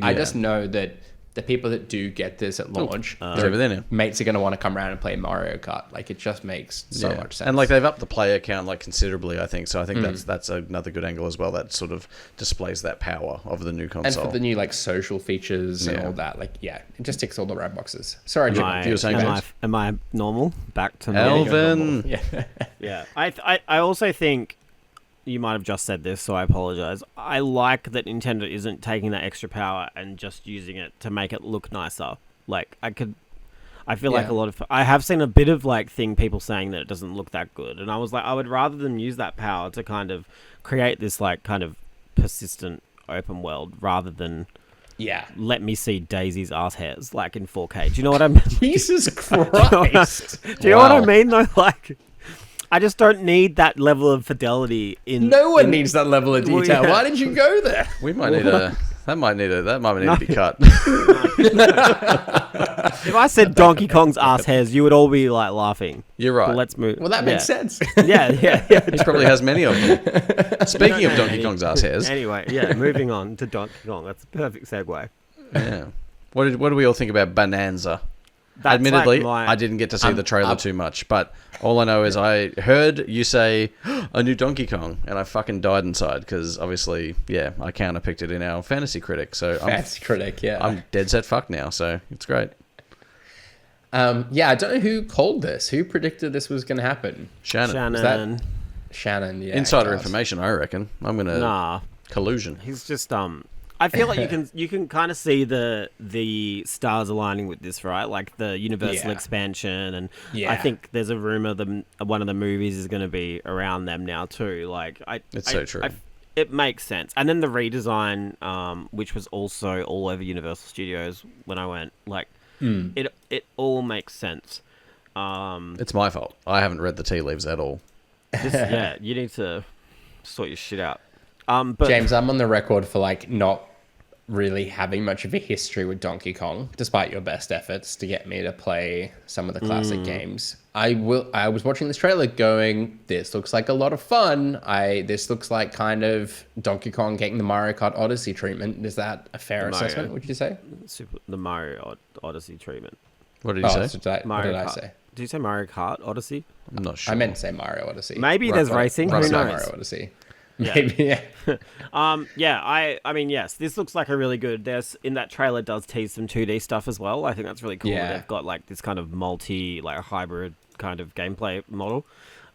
I just know that the people that do get this at launch, He's over there now. mates are going to want to come around and play Mario Kart. Like it just makes so Yeah. much sense. And like they've upped the player count like considerably, I think. So I think that's another good angle as well. That sort of displays that power of the new and console. for the new like social features and Yeah. all that, like it just ticks all the right boxes. Sorry, Jim. you were saying, James? Am I normal? Back to normal? Elvin. Yeah. Yeah. I also think you might have just said this, so I apologize. I like that Nintendo isn't taking that extra power and just using it to make it look nicer. Like I feel like I have seen a bit of like people saying that it doesn't look that good, and I was like, I would rather them use that power to kind of create this like kind of persistent open world rather than let me see Daisy's ass hairs like in 4K. Do you know what I mean? Jesus Christ. Do you know what I mean though? Like, I just don't need that level of fidelity in. No one needs that level of detail. Well, yeah. Why did you go there? We might need that might need to be cut. If I said Donkey Kong's ass hairs, you would all be like laughing. You're right. But let's move. Well, that makes sense. Yeah. He probably has many of them. Speaking of Donkey Kong's ass hairs. Anyway, yeah, moving on to Donkey Kong. That's a perfect segue. Yeah. What do we all think about Bonanza? That's Admittedly, like I didn't get to see the trailer too much, but all I know is I heard you say a new Donkey Kong, and I fucking died inside because obviously, I counterpicked it in our Fantasy Critic, so Fantasy Critic, yeah. I'm dead set fucked now, so it's great. I don't know who called this. Who predicted this was going to happen? Shannon. Shannon, yeah. Insider gosh. information, I reckon. I'm gonna Nah, collusion. he's just I feel like you can kind of see the stars aligning with this, right? Like the Universal expansion, and I think there's a rumor that one of the movies is going to be around them now too. Like It's so true. It makes sense. And then the redesign, which was also all over Universal Studios when I went, like it all makes sense. It's my fault. I haven't read the tea leaves at all. You need to sort your shit out. But James, I'm on the record for like not really having much of a history with Donkey Kong, despite your best efforts to get me to play some of the classic games. I was watching this trailer going, this looks like a lot of fun. This looks like kind of Donkey Kong getting the Mario Kart Odyssey treatment. Is that a fair assessment, would you say? the Mario Odyssey treatment. What did you say? So what did I say? Did you say Mario Kart Odyssey? I'm not sure. I meant to say Mario Odyssey. Maybe there's racing. Who Right. knows? Mario Odyssey. Yeah. Maybe, yeah. I mean, yes, this looks like a really good. There's in that trailer does tease some 2D stuff as well. I think that's really cool. Yeah. They've got like this kind of hybrid kind of gameplay model.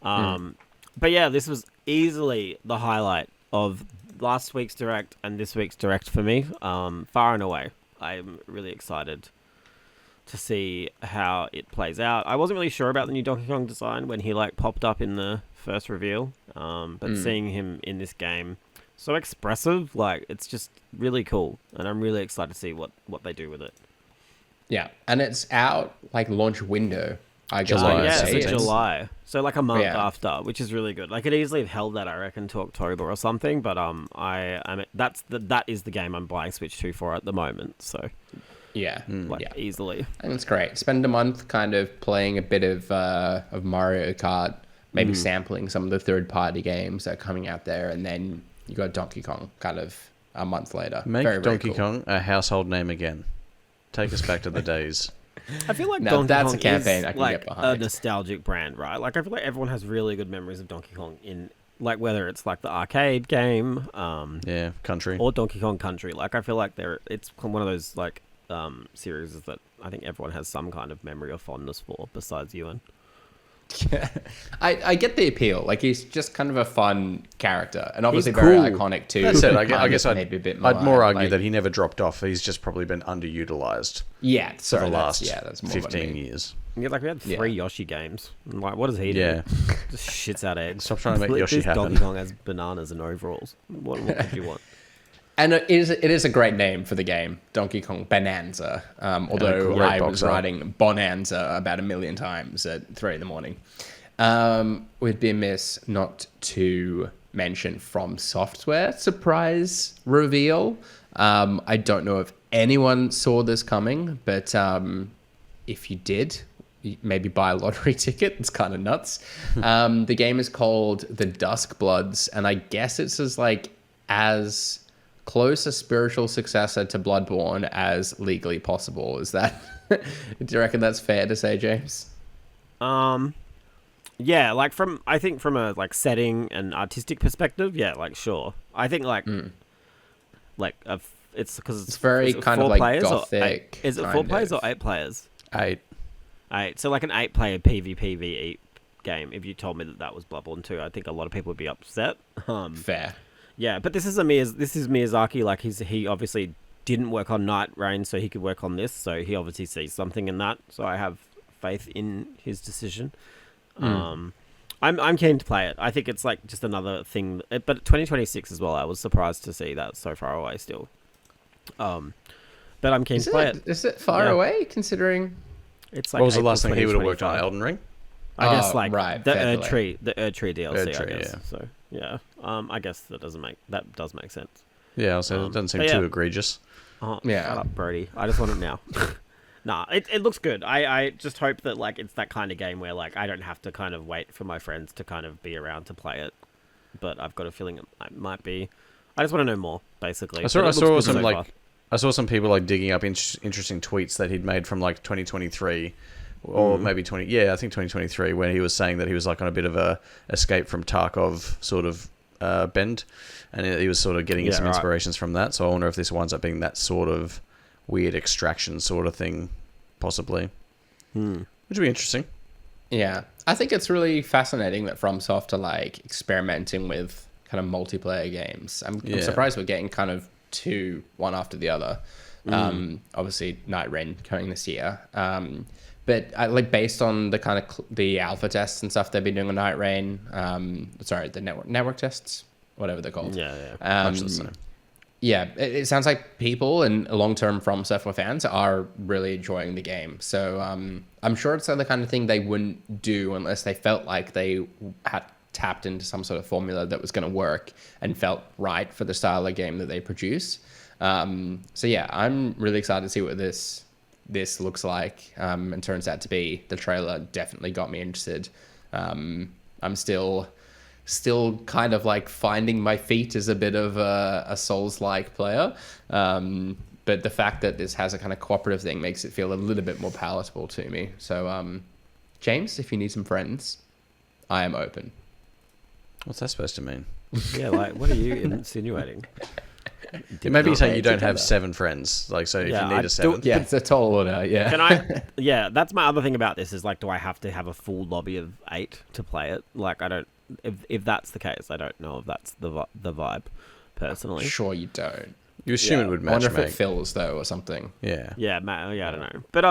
But yeah, this was easily the highlight of last week's Direct and this week's Direct for me. Far and away, I'm really excited to see how it plays out. I wasn't really sure about the new Donkey Kong design when he like popped up in the first reveal, but seeing him in this game, so expressive, like it's just really cool, and I'm really excited to see what they do with it. Yeah, and it's out like launch window. I guess July. I would Yeah, say. it's July, so like a month Yeah. after, which is really good. Like it easily have held that, I reckon, to October or something. But that is the game I'm buying Switch 2 for at the moment. So Yeah, easily. And it's great. Spend a month kind of playing a bit of Mario Kart, maybe sampling some of the third-party games that are coming out there, and then you got Donkey Kong kind of a month later. Make very, very Donkey cool. Kong a household name again. Take us back to the days. I feel like Now, Donkey that's Kong a campaign is I can like get behind. a nostalgic brand, right? Like I feel like everyone has really good memories of Donkey Kong in like whether it's like the arcade game, Yeah, country. or Donkey Kong Country. Like I feel like it's one of those like series that I think everyone has some kind of memory or fondness for, besides Ewan. Yeah. I get the appeal. Like, he's just kind of a fun character, and obviously He's very cool. iconic too. That's it. I guess maybe a bit I'd more argue like- that he never dropped off. He's just probably been underutilized yeah, for sorry, the last that's more what I 15 mean. years. Yeah, like we had 3 Yoshi games. And, like, what does he do? Yeah. Just shits out eggs. Stop trying to make Yoshi This happen. Donkey Kong has bananas and overalls. What could you want? And it is a great name for the game, Donkey Kong Bonanza. Although great I was box art. writing Bonanza about 1,000,000 times at 3 a.m. Would be amiss not to mention From Software surprise reveal. I don't know if anyone saw this coming, but if you did, maybe buy a lottery ticket. It's kind of nuts. The game is called The Dusk Bloods, and I guess it's as close a spiritual successor to Bloodborne as legally possible. Is that? Do you reckon that's fair to say, James? Yeah, like I think from a like setting and artistic perspective, yeah, like sure. I think it's because It's very is it kind of 4 like players or gothic. Is it 4 kind players of. or 8 players? 8. 8. So like an 8-player PvPvE game. If you told me that was Bloodborne 2, I think a lot of people would be upset. Fair. Yeah, but this is Miyazaki. Like he obviously didn't work on Night Rain, so he could work on this. So he obviously sees something in that. So I have faith in his decision. I'm keen to play it. I think it's like just another thing. But 2026 as well. I was surprised to see that so far away still. But I'm keen to play it. Is it far away considering? It's like What was the April last thing he would have worked on? 2025. Elden Ring? I guess like right, the fair Erdtree DLC. Erdtree, I guess. yeah. So yeah. I guess that does make sense. Yeah, so it doesn't seem but too yeah. egregious. Oh, Yeah. Shut up, Brodie. I just want it now. Nah, it looks good. I just hope that like it's that kind of game where like I don't have to kind of wait for my friends to kind of be around to play it. But I've got a feeling it might be. I just want to know more, basically. I saw But it looks good some so far. I saw some people like digging up interesting tweets that he'd made from like 2023 or maybe I think 2023, where he was saying that he was like on a bit of a escape from Tarkov sort of bend, and he was sort of getting some inspirations from that. So I wonder if this winds up being that sort of weird extraction sort of thing, possibly, which would be interesting. Yeah, I think it's really fascinating that FromSoft are like experimenting with kind of multiplayer games. I'm surprised we're getting kind of 2, one after the other. Obviously, Night Rain coming this year. But like based on the kind of the alpha tests and stuff they've been doing on Night Rain. Sorry, the network tests, whatever they're called. Yeah. Much the same. Yeah, it sounds like people and long-term From Software fans are really enjoying the game. So I'm sure it's the kind of thing they wouldn't do unless they felt like they had tapped into some sort of formula that was going to work and felt right for the style of game that they produce. So yeah, I'm really excited to see what this looks like and turns out to be. The trailer definitely got me interested. I'm still kind of like finding my feet as a bit of a Souls-like player. But the fact that this has a kind of cooperative thing makes it feel a little bit more palatable to me. So, James, if you need some friends, I am open. What's that supposed to mean? Yeah, like what are you insinuating? Maybe you're saying you don't have together. 7 friends. Like, so if Yeah, you I need a 7th. Yeah, it's a tall order. Yeah. Can I? Yeah, that's my other thing about this is like, do I have to have a full lobby of 8 to play it? Like, I don't. If that's the case, I don't know if that's the vibe, personally. Sure, you don't. You assume it would I match, wonder if mate. it fills though or something. Yeah. Yeah, I don't know. But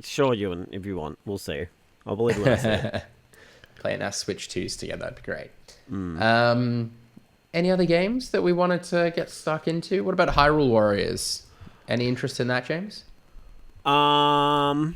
sure, Ewan, if you want, we'll see. I'll believe it when I see it. Playing our Switch 2s together, that'd be great. Any other games that we wanted to get stuck into? What about Hyrule Warriors? Any interest in that, James? No.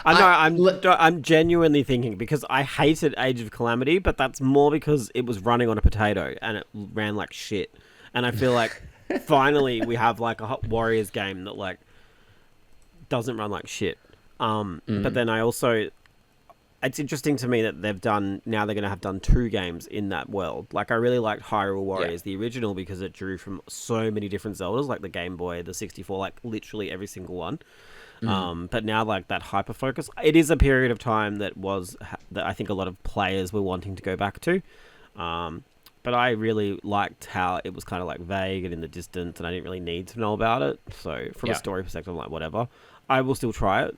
I know. I'm genuinely thinking because I hated Age of Calamity, but that's more because it was running on a potato and it ran like shit. And I feel like finally we have like a Warriors game that like doesn't run like shit. But then it's interesting to me that they're going to have done 2 games in that world. Like I really liked Hyrule Warriors, the original, because it drew from so many different Zeldas, like the Game Boy, the 64, like literally every single one. But now, like, that hyper focus, it is a period of time that I think a lot of players were wanting to go back to. But I really liked how it was kind of like vague and in the distance, and I didn't really need to know about it. So from a story perspective, I'm like, whatever. I will still try it.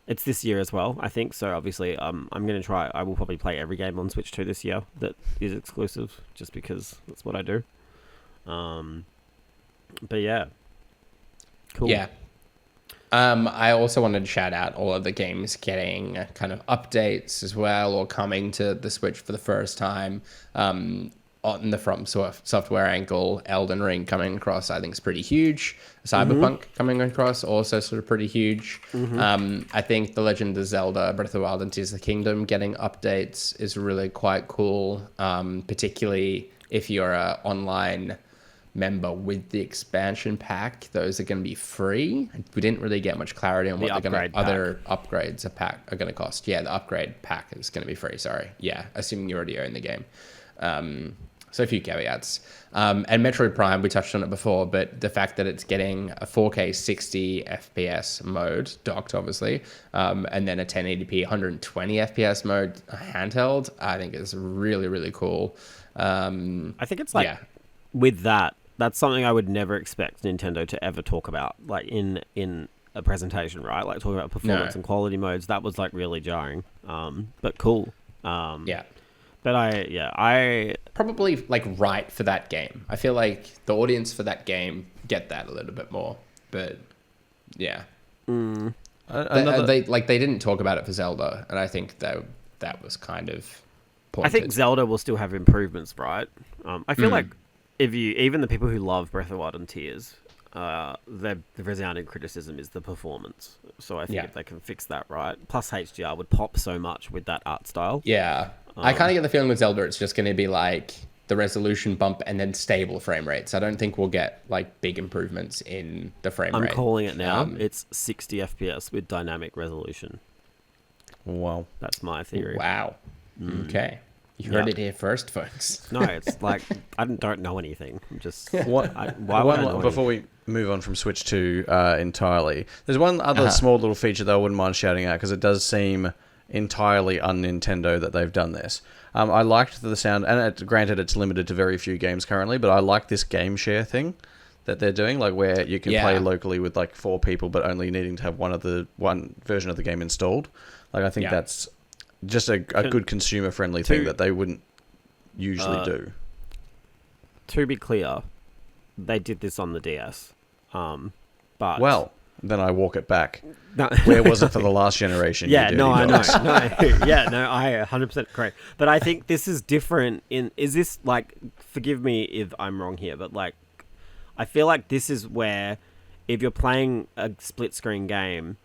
It's this year as well, I think. So obviously, I'm going to try. I will probably play every game on Switch 2 this year that is exclusive, just because that's what I do. But yeah, cool. Yeah. I also wanted to shout out all of the games getting kind of updates as well, or coming to the Switch for the first time. On the From Software angle, Elden Ring coming across, I think is pretty huge. Cyberpunk coming across, also sort of pretty huge. I think The Legend of Zelda, Breath of the Wild and Tears of the Kingdom getting updates is really quite cool, particularly if you're an online member with the expansion pack. Those are going to be free. We didn't really get much clarity on what other upgrades are going to cost. Yeah, the upgrade pack is going to be free. Sorry. Yeah, assuming you already own the game. So a few caveats. And Metroid Prime, we touched on it before, but the fact that it's getting a 4K 60 FPS mode, docked obviously, and then a 1080p 120 FPS mode handheld, I think is really, really cool. I think it's like, with that's something I would never expect Nintendo to ever talk about, like in a presentation, right? Like talking about performance and quality modes. That was like really jarring, but cool. But I probably like right for that game. I feel like the audience for that game get that a little bit more, but yeah. They didn't talk about it for Zelda, and I think that was kind of pointed. I think Zelda will still have improvements, right? I feel like even the people who love Breath of the Wild and Tears, the resounding criticism is the performance. So I think if they can fix that right, plus HDR would pop so much with that art style. Yeah. I kind of get the feeling with Zelda, it's just going to be like the resolution bump and then stable frame rates. I don't think we'll get like big improvements in the frame rate. I'm calling it now. It's 60 FPS with dynamic resolution. Wow. That's my theory. Wow. Okay. You heard it here first, folks. No, it's like, I don't know anything. I'm just... Before we move on from Switch 2 entirely, there's one other small little feature that I wouldn't mind shouting out, because it does seem entirely un-Nintendo that they've done this. I liked the sound, and granted it's limited to very few games currently, but I like this game share thing that they're doing, like where you can play locally with like 4 people, but only needing to have one version of the game installed. Like I think that's just a good consumer-friendly thing that they wouldn't usually do. To be clear, they did this on the DS, but... Well, then I walk it back. No. Where was it for the last generation? I know. I 100% correct. But I think this is different is this like, forgive me if I'm wrong here, but like, I feel like this is where if you're playing a split screen game,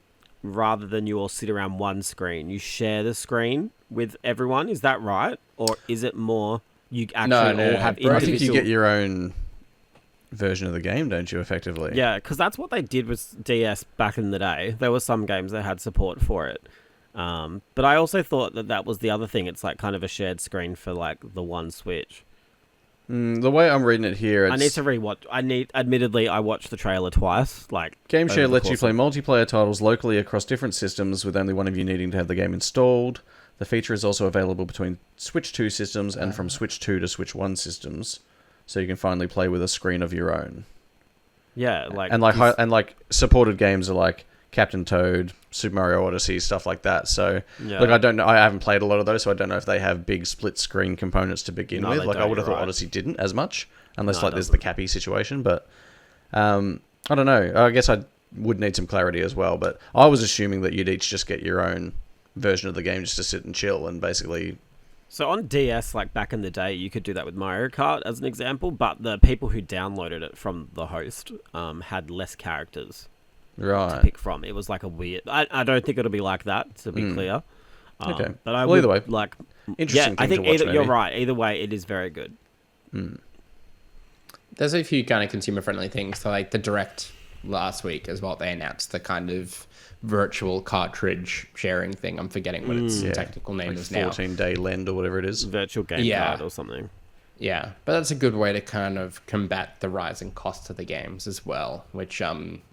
rather than you all sit around one screen, you share the screen with everyone. Is that right? Or is it more you actually all have individual... I think you get your own version of the game, don't you, effectively? Yeah, because that's what they did with DS back in the day. There were some games that had support for it. But I also thought that was the other thing. It's like kind of a shared screen for like the one Switch. The way I'm reading it here, I need to rewatch. Admittedly, I watched the trailer twice. Like, Game Share lets you play multiplayer titles locally across different systems with only one of you needing to have the game installed. The feature is also available between Switch 2 systems and from Switch 2 to Switch 1 systems, so you can finally play with a screen of your own. Yeah, like supported games are like Captain Toad, Super Mario Odyssey, stuff like that. So, look, I don't know. I haven't played a lot of those, so I don't know if they have big split screen components to begin with. Like, I would have thought Odyssey didn't as much, unless there's the Cappy situation. But I don't know. I guess I would need some clarity as well. But I was assuming that you'd each just get your own version of the game just to sit and chill and basically. So on DS, like back in the day, you could do that with Mario Kart as an example, but the people who downloaded it from the host had less characters. Right. To pick from. It was like a weird... I don't think it'll be like that, to be clear. Okay. But I either way, like... Interesting thing I think to watch, you're right. Either way, it is very good. There's a few kind of consumer-friendly things. So like the Direct last week as well, they announced the kind of virtual cartridge sharing thing. I'm forgetting what its technical name is now. 14-day lend or whatever it is. Virtual game card or something. Yeah, but that's a good way to kind of combat the rising costs of the games as well, which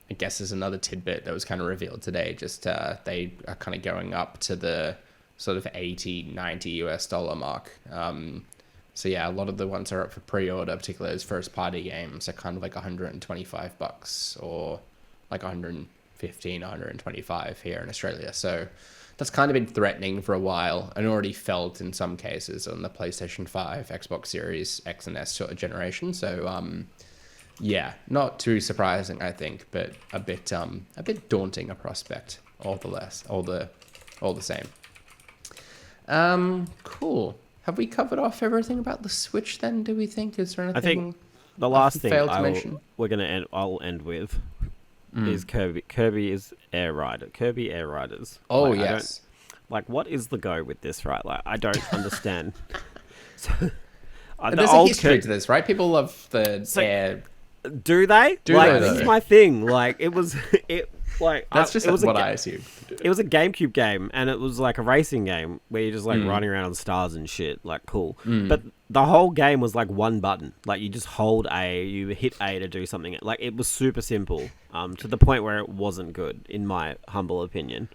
I guess is another tidbit that was kind of revealed today. Just they are kind of going up to the sort of 80, 90 US dollar mark. So yeah, a lot of the ones are up for pre-order, particularly those first-party games are kind of like $125 or like 115, 125 here in Australia. So that's kind of been threatening for a while and already felt in some cases on the PlayStation 5, Xbox Series X and S sort of generation. So yeah, not too surprising, I think, but a bit daunting a prospect, all the same. Cool. Have we covered off everything about the Switch then, do we think? Is there anything I think the last thing mention? I'll end with is Kirby's Air Riders. Oh, like, yes. What is the go with this, right? Like, I don't understand. There's a history to this, right? People love the Air. Do they? This is my thing. That's I assumed. It was a GameCube game, and it was like a racing game where you're just like running around on stars and shit. Like, cool. But the whole game was like one button. Like, you just hold A, you hit A to do something. Like, it was super simple, to the point where it wasn't good, in my humble opinion.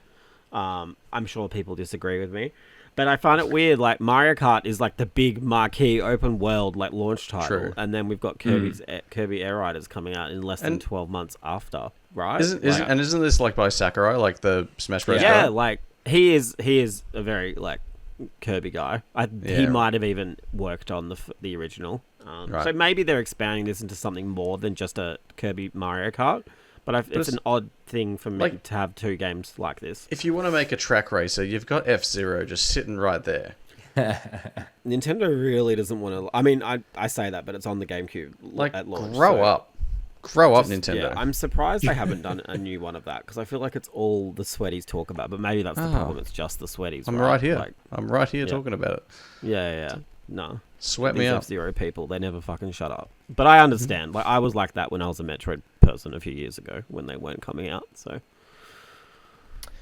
I'm sure people disagree with me. But I find it weird, like, Mario Kart is, like, the big marquee open world, like, launch title. True. And then we've got Kirby Air Riders coming out in less than 12 months after, right? Isn't this, like, by Sakurai, like the Smash Bros. Yeah, guy? like, he is a very, like, Kirby guy. He might have even worked on the original. Right. So maybe they're expanding this into something more than just a Kirby Mario Kart. But it's an odd thing for me to have two games like this. If you want to make a track racer, you've got F-Zero just sitting right there. Nintendo really doesn't want to... I mean, I say that, but it's on the GameCube at launch. Grow up, Nintendo. Yeah, I'm surprised they haven't done a new one of that, because I feel like it's all the sweaties talk about, but maybe that's the problem. It's just the sweaties. I'm right here. I'm right here talking about it. Yeah. No. Sweat me up. F-Zero people, they never fucking shut up. But I understand. Like, I was like that when I was a Metroid person a few years ago when they weren't coming out. So,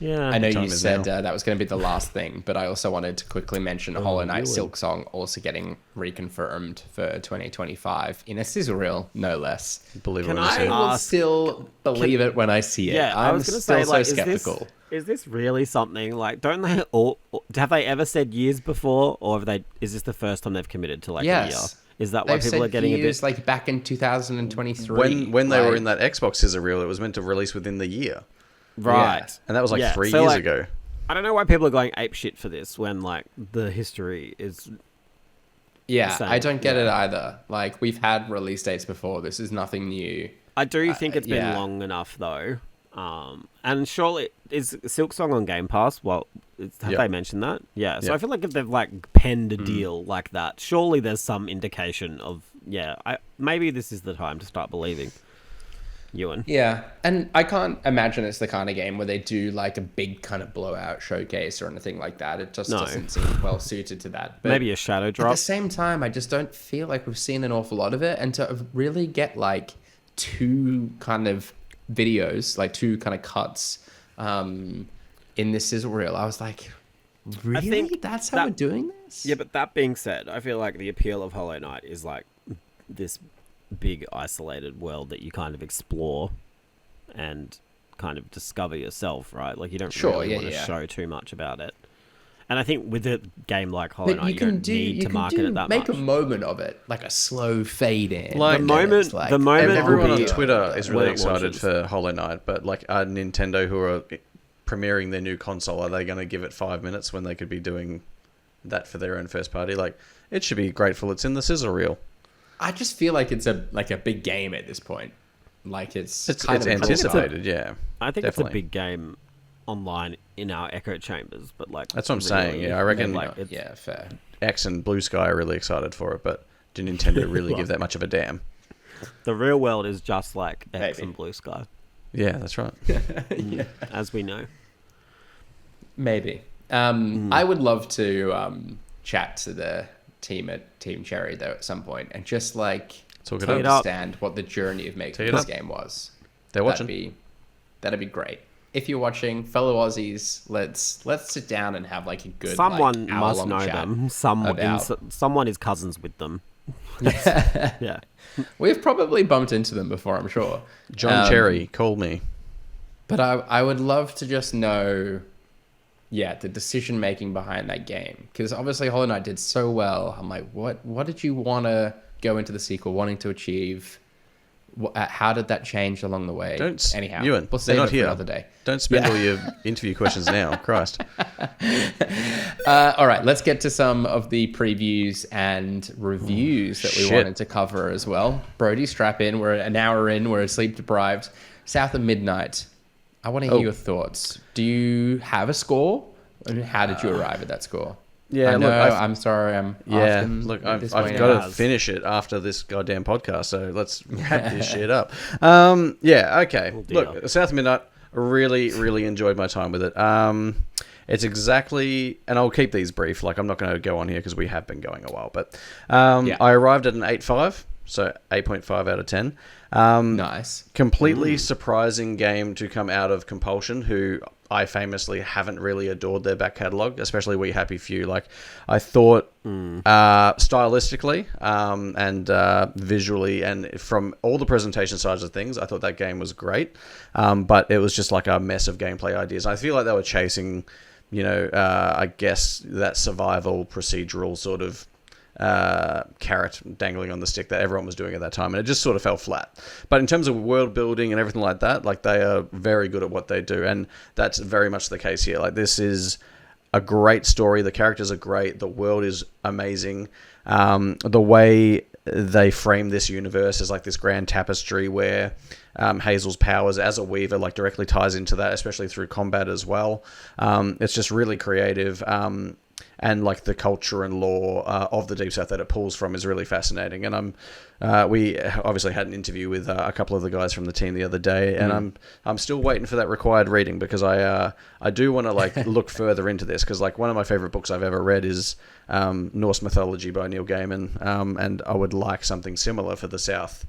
yeah. I know you said that was going to be the last thing, but I also wanted to quickly mention Hollow Knight Silksong also getting reconfirmed for 2025 in a sizzle reel, no less. Believe it or I will still believe it when I see it. Yeah, I was going to say, like, skeptical. Is this really something? Like, don't they have they ever said years before, or is this the first time they've committed to like a year? Is that why people are getting years, a bit like back in 2023? When they were in that Xbox scissor reel, it was meant to release within the year. Right. Yeah. And that was like 3 years ago. I don't know why people are going ape shit for this when like the history is. Yeah, I don't get it either. Like, we've had release dates before. This is nothing new. I do think it's been long enough though. And surely is Silksong on Game Pass? Well, have they mentioned that? Yeah. So I feel like if they've like penned a deal like that, surely there's some indication of maybe this is the time to start believing. Ewan. Yeah, and I can't imagine it's the kind of game where they do like a big kind of blowout showcase or anything like that. It just doesn't seem well suited to that. But maybe a shadow drop. At the same time, I just don't feel like we've seen an awful lot of it, and to really get like two kind of videos, like two kind of cuts in this sizzle reel, I was like, really? I think that's how we're doing this? Yeah, but that being said, I feel like the appeal of Hollow Knight is like this big isolated world that you kind of explore and kind of discover yourself, right? Like, you don't really want to show too much about it. And I think with a game like Hollow Knight, you don't need to market it that much. Make a moment of it, like a slow fade in. Like the moment everyone on Twitter is really excited for Hollow Knight, but like Nintendo, who are premiering their new console, are they going to give it 5 minutes when they could be doing that for their own first party? Like, it should be grateful it's in the scissor reel. I just feel like it's a big game at this point. Like, it's anticipated. Yeah, I think it's a big game online in our echo chambers, but like that's what I'm saying. Yeah, I reckon. Fair. X and Blue Sky are really excited for it, but do Nintendo really give that much of a damn? The real world is just like X and Blue Sky. Yeah, that's right. As we know. Maybe. I would love to chat to the team at Team Cherry though at some point and just like understand what the journey of making this game was. They're watching. That'd be great. If you're watching, fellow Aussies, let's sit down and have like a good someone like, must know chat them. Someone is cousins with them. Yeah. We've probably bumped into them before, I'm sure. John Cherry, call me. But I would love to just know, the decision making behind that game, because obviously Hollow Knight did so well. I'm like, what did you want to go into the sequel wanting to achieve? How did that change along the way? Anyhow, Ewan, we'll save they're it not for here. another day. Don't spend all your interview questions now. Christ. All right, let's get to some of the previews and reviews that we wanted to cover as well. Brodie, strap in. We're an hour in. We're sleep deprived. South of Midnight. I want to hear your thoughts. Do you have a score? And how did you arrive at that score? Yeah, I know, look, I'm sorry. I've I've got to finish it after this goddamn podcast, so let's wrap this shit up. Okay. Look, South of Midnight, really, really enjoyed my time with it. It's exactly, and I'll keep these brief, like I'm not going to go on here because we have been going a while, but I arrived at an 8.5, so 8.5 out of 10. Nice. Completely surprising game to come out of Compulsion, who I famously haven't really adored their back catalogue, especially We Happy Few. Like, I thought stylistically and visually and from all the presentation sides of things, I thought that game was great. But it was just like a mess of gameplay ideas. I feel like they were chasing, I guess that survival procedural sort of carrot dangling on the stick that everyone was doing at that time, and it just sort of fell flat. But in terms of world building and everything like that, like they are very good at what they do, and that's very much the case here. Like, this is a great story, the characters are great, the world is amazing. The way they frame this universe as like this grand tapestry where Hazel's powers as a weaver like directly ties into that, especially through combat as well. It's just really creative. And like the culture and lore of the Deep South that it pulls from is really fascinating. And we obviously had an interview with a couple of the guys from the team the other day, and I'm still waiting for that required reading because I do want to like look further into this, because like one of my favorite books I've ever read is Norse Mythology by Neil Gaiman, and I would like something similar for the South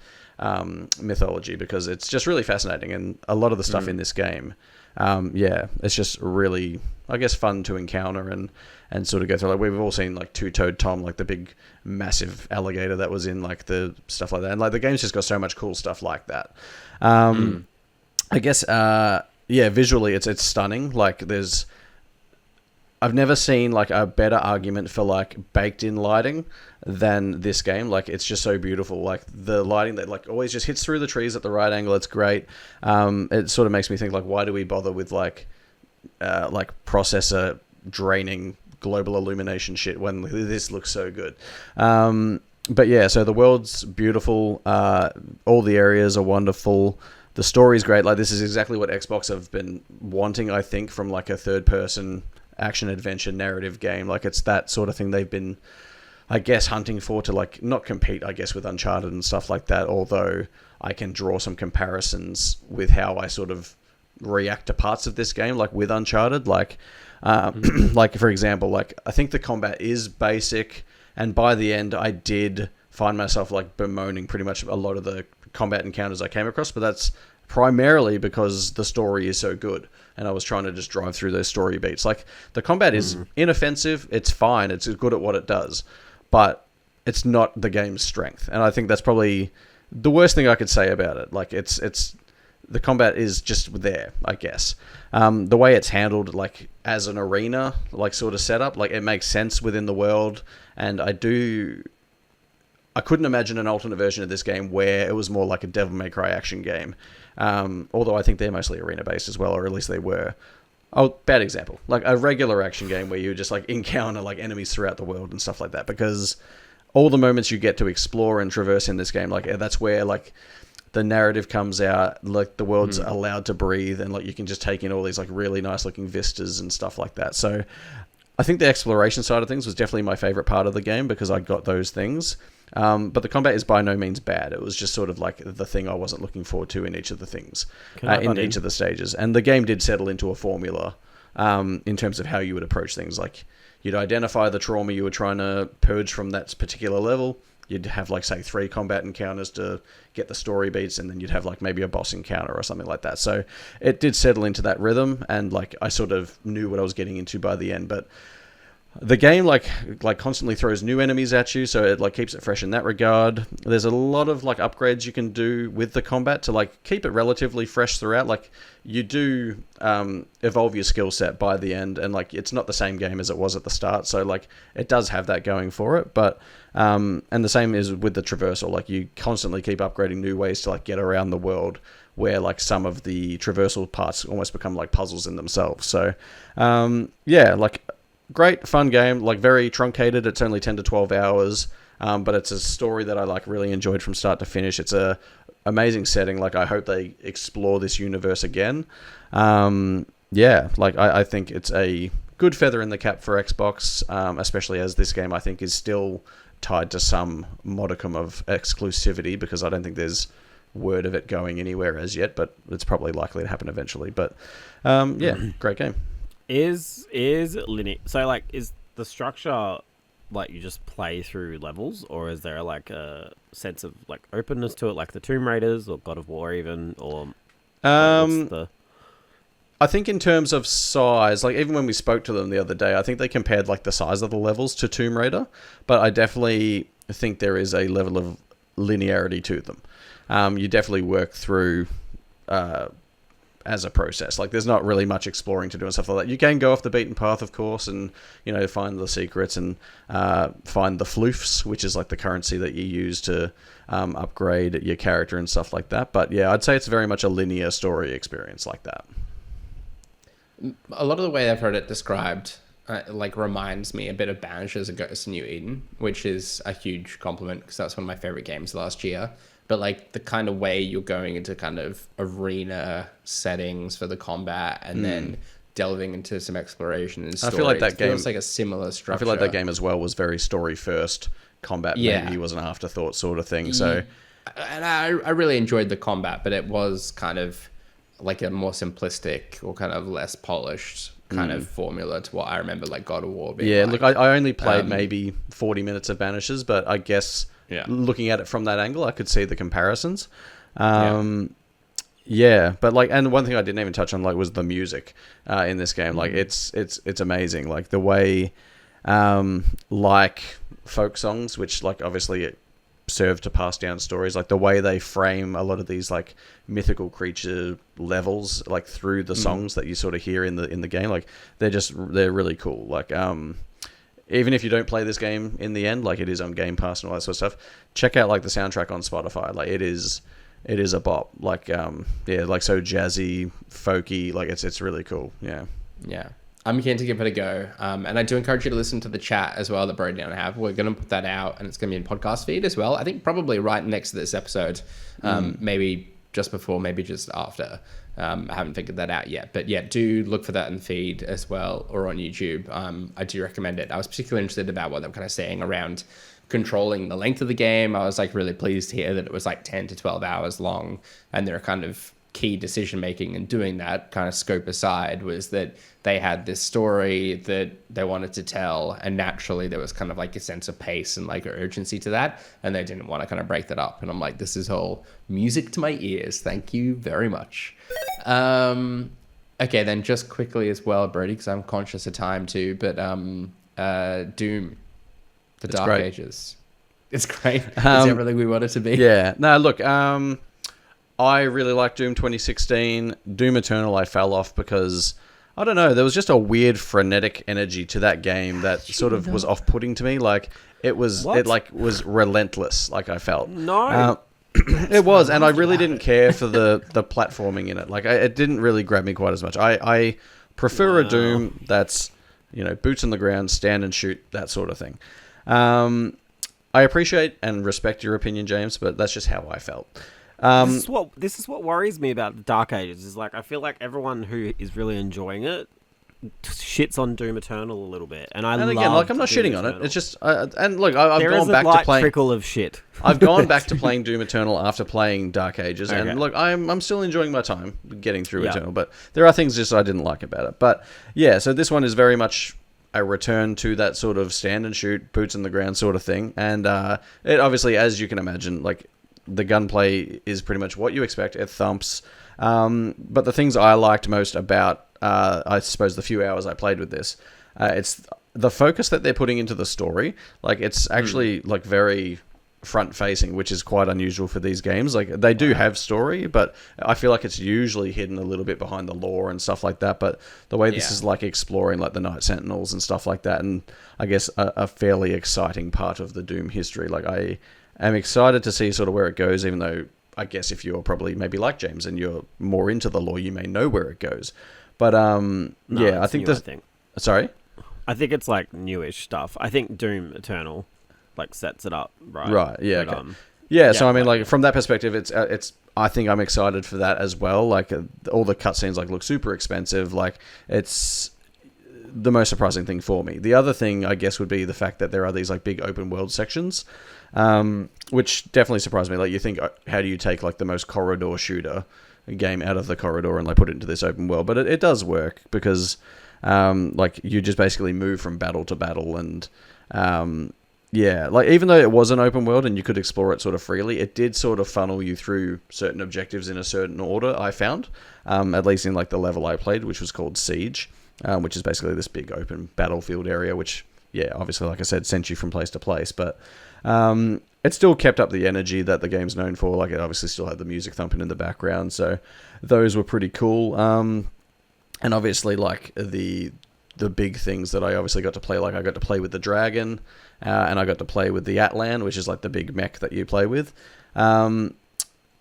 mythology, because it's just really fascinating, and a lot of the stuff in this game. It's just really, I guess, fun to encounter and sort of go through. Like, we've all seen like Two-Toed Tom, like the big massive alligator that was in like the stuff like that, and like the game's just got so much cool stuff like that. I guess visually it's stunning. Like, I've never seen like a better argument for like baked in lighting than this game. Like, it's just so beautiful. Like, the lighting that like always just hits through the trees at the right angle. It's great. It sort of makes me think like, why do we bother with like processor draining global illumination shit when this looks so good? But yeah, so the world's beautiful. All the areas are wonderful. The story's great. Like, this is exactly what Xbox have been wanting, I think, from like a third person action adventure narrative game. Like, it's that sort of thing they've been, I guess, hunting for, to like not compete, I guess, with Uncharted and stuff like that, although I can draw some comparisons with how I sort of react to parts of this game, like with Uncharted. Like like for example, like I think the combat is basic, and by the end I did find myself like bemoaning pretty much a lot of the combat encounters I came across, but that's primarily because the story is so good and I was trying to just drive through those story beats. Like, the combat is inoffensive, it's fine, it's good at what it does, but it's not the game's strength. And I think that's probably the worst thing I could say about it. Like, it's the combat is just there, I guess. The way it's handled, like, as an arena, like, sort of setup, like, it makes sense within the world, and I couldn't imagine an alternate version of this game where it was more like a Devil May Cry action game. Although I think they're mostly arena-based as well, or at least they were. Oh, bad example. Like a regular action game where you just like encounter like enemies throughout the world and stuff like that. Because all the moments you get to explore and traverse in this game, like that's where like the narrative comes out, like the world's allowed to breathe, and like you can just take in all these like really nice looking vistas and stuff like that. So I think the exploration side of things was definitely my favorite part of the game because I got those things. But the combat is by no means bad. It was just sort of like the thing I wasn't looking forward to in each of the things, in each of the stages. And the game did settle into a formula in terms of how you would approach things. Like, you'd identify the trauma you were trying to purge from that particular level. You'd have like, say, 3 combat encounters to get the story beats, and then you'd have like maybe a boss encounter or something like that. So it did settle into that rhythm, and like I sort of knew what I was getting into by the end. But the game like constantly throws new enemies at you, so it like keeps it fresh in that regard. There's a lot of like upgrades you can do with the combat to like keep it relatively fresh throughout. Like you do evolve your skill set by the end, and like it's not the same game as it was at the start, so like it does have that going for it. But and the same is with the traversal. Like you constantly keep upgrading new ways to like get around the world, where like some of the traversal parts almost become like puzzles in themselves. So yeah, like great fun game, like very truncated. It's only 10 to 12 hours, but it's a story that I like really enjoyed from start to finish. It's a amazing setting. Like I hope they explore this universe again. Yeah, like I think it's a good feather in the cap for Xbox, especially as this game I think is still tied to some modicum of exclusivity, because I don't think there's word of it going anywhere as yet, but it's probably likely to happen eventually. But yeah, great game. Is linear? So like, is the structure like you just play through levels, or is there like a sense of like openness to it, like the Tomb Raiders or God of War even, or what's the... I think in terms of size, like even when we spoke to them the other day, I think they compared like the size of the levels to Tomb Raider, but I definitely think there is a level of linearity to them. You definitely work through as a process. Like there's not really much exploring to do and stuff like that. You can go off the beaten path, of course, and find the secrets and find the floofs, which is like the currency that you use to upgrade your character and stuff like that. But yeah, I'd say it's very much a linear story experience like that. A lot of the way I've heard it described like reminds me a bit of Banishers and Ghosts of New Eden, which is a huge compliment because that's one of my favorite games last year. But like the kind of way you're going into kind of arena settings for the combat and then delving into some exploration and story. I feel like that game feels like a similar structure. I feel like that game as well was very story first. Combat maybe was an afterthought sort of thing. So, and I really enjoyed the combat, but it was kind of like a more simplistic or kind of less polished kind of formula to what I remember like God of War being. Yeah, like. look, I only played maybe 40 minutes of Banishers, but I guess looking at it from that angle, I could see the comparisons. Yeah, but like, and one thing I didn't even touch on like was the music in this game. Like it's amazing. Like the way like folk songs, which like obviously it serve to pass down stories, like the way they frame a lot of these like mythical creature levels like through the songs that you sort of hear in the game, like they're really cool. Like even if you don't play this game in the end, like it is on Game Pass and all that sort of stuff, check out like the soundtrack on Spotify. Like it is a bop. Like like so jazzy, folky. Like it's really cool. Yeah. I'm keen to give it a go. And I do encourage you to listen to the chat as well that Brodie and I have. We're going to put that out and it's going to be in podcast feed as well. I think probably right next to this episode, maybe just before, maybe just after. I haven't figured that out yet. But yeah, do look for that in the feed as well or on YouTube. I do recommend it. I was particularly interested about what they were kind of saying around controlling the length of the game. I was like really pleased to hear that it was like 10 to 12 hours long, and there are kind of key decision making and doing that kind of scope aside was that they had this story that they wanted to tell, and naturally there was kind of like a sense of pace and like urgency to that, and they didn't want to kind of break that up. And I'm like, this is all music to my ears, thank you very much. Okay, then just quickly as well, Brodie, because I'm conscious of time too, but Doom, the Dark Ages, it's great. It's everything we want it to be. Yeah, no, look, I really like Doom 2016. Doom Eternal I fell off because, I don't know, there was just a weird frenetic energy to that game that sort of was off-putting to me. Like, it was was relentless, like I felt. No. It was, and I really didn't care for the platforming in it. Like, it didn't really grab me quite as much. I prefer a Doom that's, boots on the ground, stand and shoot, that sort of thing. I appreciate and respect your opinion, James, but that's just how I felt. This is what worries me about the Dark Ages. Is like I feel like everyone who is really enjoying it shits on Doom Eternal a little bit, and again, like I'm not shitting on it. It's just and look, I've gone back to playing trickle of shit. I've gone back to playing Doom Eternal after playing Dark Ages, and look, I'm still enjoying my time getting through Eternal, but there are things just I didn't like about it. But yeah, so this one is very much a return to that sort of stand and shoot, boots on the ground sort of thing, and it obviously, as you can imagine, like, the gunplay is pretty much what you expect. It thumps. But the things I liked most about, I suppose, the few hours I played with this, it's the focus that they're putting into the story, like it's actually like very front facing, which is quite unusual for these games. Like they do have story, but I feel like it's usually hidden a little bit behind the lore and stuff like that. But the way this is like exploring like the Night Sentinels and stuff like that, and I guess a fairly exciting part of the Doom history. Like I am excited to see sort of where it goes, even though I guess if you're probably maybe like James and you're more into the lore, you may know where it goes. But I think sorry, I think it's like newish stuff. I think Doom Eternal like sets it up right. Right. Yeah. But, okay. So I mean, like from that perspective, it's. I think I'm excited for that as well. Like all the cutscenes like look super expensive. Like it's the most surprising thing for me. The other thing I guess would be the fact that there are these like big open world sections, which definitely surprised me. Like you think, how do you take like the most corridor shooter game out of the corridor and like put it into this open world? But it does work because like you just basically move from battle to battle and. Yeah, like even though it was an open world and you could explore it sort of freely, it did sort of funnel you through certain objectives in a certain order, I found, at least in like the level I played, which was called Siege, which is basically this big open battlefield area, which, yeah, obviously, like I said, sent you from place to place, but it still kept up the energy that the game's known for. Like it obviously still had the music thumping in the background, so those were pretty cool. And obviously, like the big things that I obviously got to play, like I got to play with the dragon, and I got to play with the Atlan, which is like the big mech that you play with. The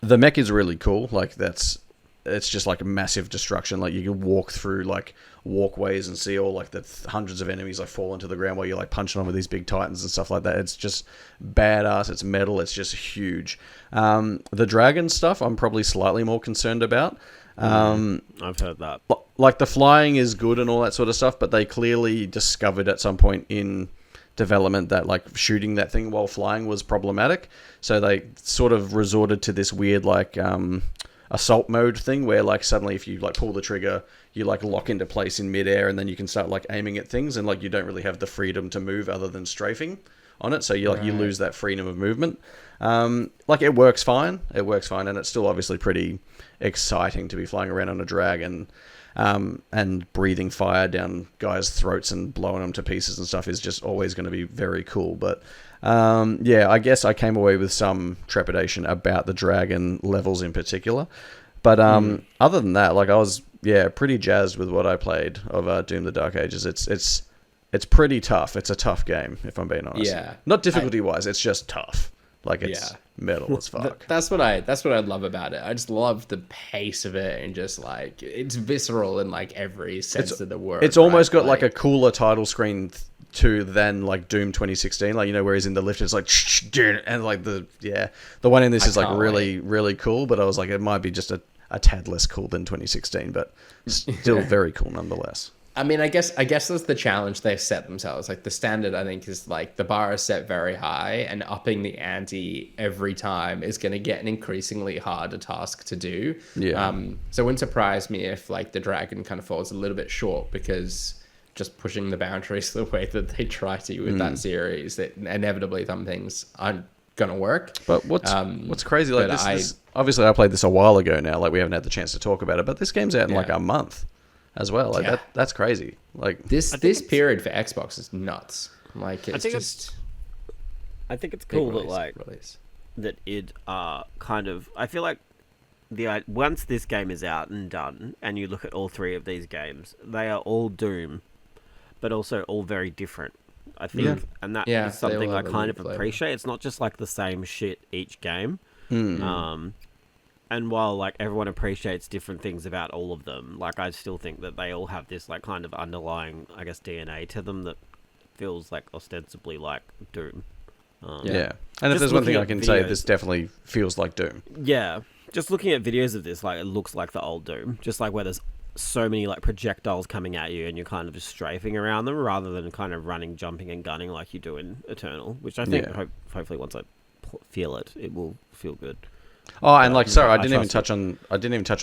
mech is really cool. Like it's just like a massive destruction. Like you can walk through like walkways and see all like the hundreds of enemies like fall into the ground while you're like punching on with these big titans and stuff like that. It's just badass. It's metal. It's just huge. The dragon stuff I'm probably slightly more concerned about. I've heard that. Like the flying is good and all that sort of stuff, but they clearly discovered at some point in development that like shooting that thing while flying was problematic. So they sort of resorted to this weird like assault mode thing where like suddenly if you like pull the trigger, you like lock into place in midair and then you can start like aiming at things and like you don't really have the freedom to move other than strafing on it. So you like you lose that freedom of movement. Like it works fine. It works fine, and it's still obviously pretty exciting to be flying around on a dragon. And breathing fire down guys' throats and blowing them to pieces and stuff is just always going to be very cool. But yeah, I guess I came away with some trepidation about the dragon levels in particular. But other than that, like I was pretty jazzed with what I played of Doom: The Dark Ages. It's pretty tough. It's a tough game, if I'm being honest. Yeah, not difficulty wise. It's just tough. Like it's metal as fuck. That's what I love about it. I just love the pace of it and just like it's visceral in like every sense of the word. It's almost got like a cooler title screen too than like Doom 2016. Like where he's in the lift, it's like and like the one in this is like really cool. But I was like, it might be just a tad less cool than 2016, but still very cool nonetheless. I mean, I guess that's the challenge they've set themselves. Like the standard, I think, is like the bar is set very high, and upping the ante every time is going to get an increasingly harder task to do. Yeah. So it wouldn't surprise me if like the dragon kind of falls a little bit short because just pushing the boundaries the way that they try to with that series, that inevitably some things aren't gonna work. But what's crazy, like this obviously I played this a while ago now. Like we haven't had the chance to talk about it, but this game's out in like a month. As well, like that's crazy. Like this period for Xbox is nuts. Like it's I think it's cool that like that it kind of. I feel like once this game is out and done, and you look at all three of these games, they are all Doom, but also all very different. I think, and that is something I kind of appreciate. It's not just like the same shit each game. And while like everyone appreciates different things about all of them, like I still think that they all have this like kind of underlying, I guess, DNA to them that feels like ostensibly like Doom. And if there's one thing I can say, this definitely feels like Doom. Yeah, just looking at videos of this, like it looks like the old Doom, just like where there's so many like projectiles coming at you and you're kind of just strafing around them rather than kind of running, jumping, and gunning like you do in Eternal, which I think hopefully once I feel it, it will feel good. Oh, and like, sorry, I didn't even touch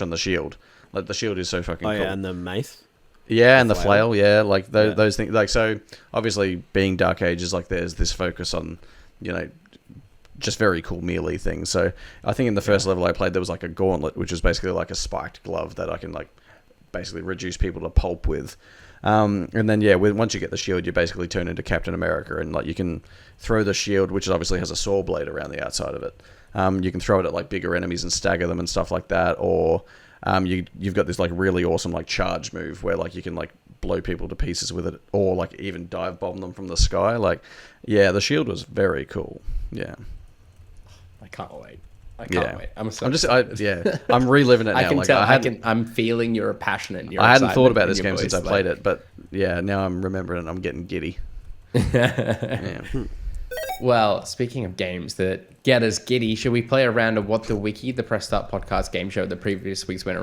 on the shield. Like, the shield is so fucking cool. Yeah, and the mace. Yeah, and the flail. Yeah, like those things. Like, so obviously, being Dark Ages, like, there's this focus on, just very cool melee things. So I think in the first level I played, there was like a gauntlet, which was basically like a spiked glove that I can like basically reduce people to pulp with. And then once you get the shield, you basically turn into Captain America, and like you can throw the shield, which obviously has a saw blade around the outside of it. You can throw it at like bigger enemies and stagger them and stuff like that, or you've got this like really awesome like charge move where like you can like blow people to pieces with it, or like even dive bomb them from the sky. Like, yeah, the shield was very cool. Yeah, I can't wait. I can't wait. I'm reliving it now. I can like, tell. I'm feeling you're passionate. And I hadn't thought about this game since I played it, but yeah, now I'm remembering it. I'm getting giddy. Yeah. Well, speaking of games that get us giddy, should we play a round of What the Wiki, the Press Start podcast game show the previous week's winner